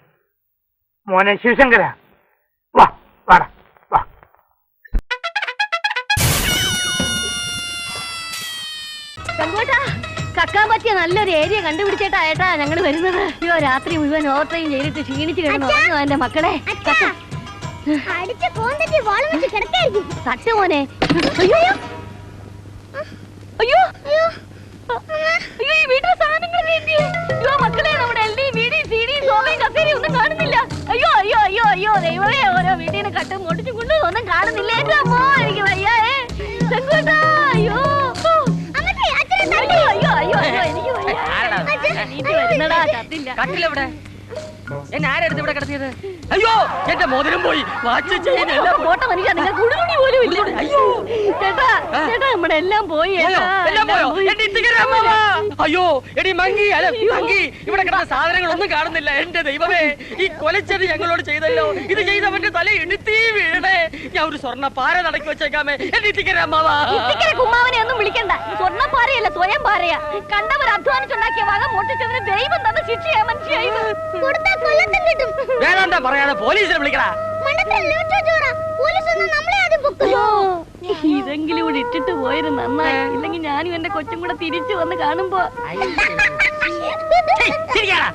Speaker 2: മോനെ ശിവശങ്കര, വാ വാടാ വാ.
Speaker 1: കക്കാൻ പറ്റിയ നല്ലൊരു ഏരിയ കണ്ടുപിടിച്ചേട്ടാ ഏട്ടാ ഞങ്ങൾ വരുന്നത്. അയ്യോ, രാത്രി മുഴുവൻ ഓവർടൈം ചെയ്തിട്ട് ക്ഷീണിച്ച് കിടന്നു എന്റെ മക്കളെ. തട്ട് മോനെ. അയ്യോ അയ്യോ അയ്യോ, ഈ വീട്ടിലെ സാധനങ്ങൾ മക്കളെ, നമ്മുടെ LD, VD, CD, സോഫയും കസേരയും ഒന്നും കാണുന്നില്ല. അയ്യോ അയ്യോ അയ്യോ അയ്യോ ദൈവമേ, ഓരോ വീട്ടിന് കട്ടും പൊട്ടിച്ചും കൊണ്ട് ഒന്നും കാണുന്നില്ല. എന്റെ അമ്മോ, എനിക്ക് വയ്യേ. അയ്യോ അയ്യോ അയ്യോ അയ്യോ, എനിക്ക് വരുന്നടാ.
Speaker 10: കട്ടിലെവിടെ? എന്നെ ആരെടുത്ത് ഇവിടെ കിടത്തിയത്? അയ്യോ, എന്റെ മോതിരം പോയി, വാച്ച് ചെയിൻ എല്ലാം
Speaker 1: പോട്ടെ മനുഷ്യ, നിങ്ങൾ കുടുകുടി പോലും ഇല്ല.
Speaker 10: അയ്യോ
Speaker 1: ചേട്ടാ ചേട്ടാ നമ്മുടെ എല്ലാം പോയി
Speaker 10: പോയോ? എല്ലാം പോയോ? എന്റെ ഇത്തിക്കര അമ്മാവാ. അയ്യോ എടി മങ്കി അല്ല മങ്കി, ഇവിടെ കിടന്ന സാധനങ്ങളൊന്നും കാണുന്നില്ല. എന്റെ ദൈവമേ, ഈ കൊലച്ചത് ഞങ്ങളോട് ചെയ്തല്ലോ. ഇത് ചെയ്തവന്റെ തല ഇടുത്തി വീണേ. ഞാൻ ഒരു സ്വർണ്ണ പാര നടക്കി വെച്ചേക്കാമേ. എന്റെ ഇത്തിക്കര അമ്മാവാ.
Speaker 1: ഇത്തിക്കര കുമ്മാവനെ ഒന്നും വിളിക്കണ്ട. സ്വർണ്ണ പാരയല്ല, സ്വയം പാരയാ. കണ്ടവർ അധ്വാനിച്ചുണ്ടാക്കിയ വക മോട്ടിച്ചതിന് ദൈവം തന്ന ശിക്ഷയാ മനുഷ്യ.
Speaker 10: വേറെന്താ പറയാതെ പോലീസിനെ വിളിക്കടാ.
Speaker 1: ഇതെങ്കിലും കൂടി ഇട്ടിട്ട് പോയത് നന്നായി. ഇല്ലെങ്കിൽ ഞാനും എന്റെ കൊച്ചും കൂടെ തിരിച്ചു വന്ന് കാണുമ്പോ
Speaker 10: ചിരിക്കാടാ.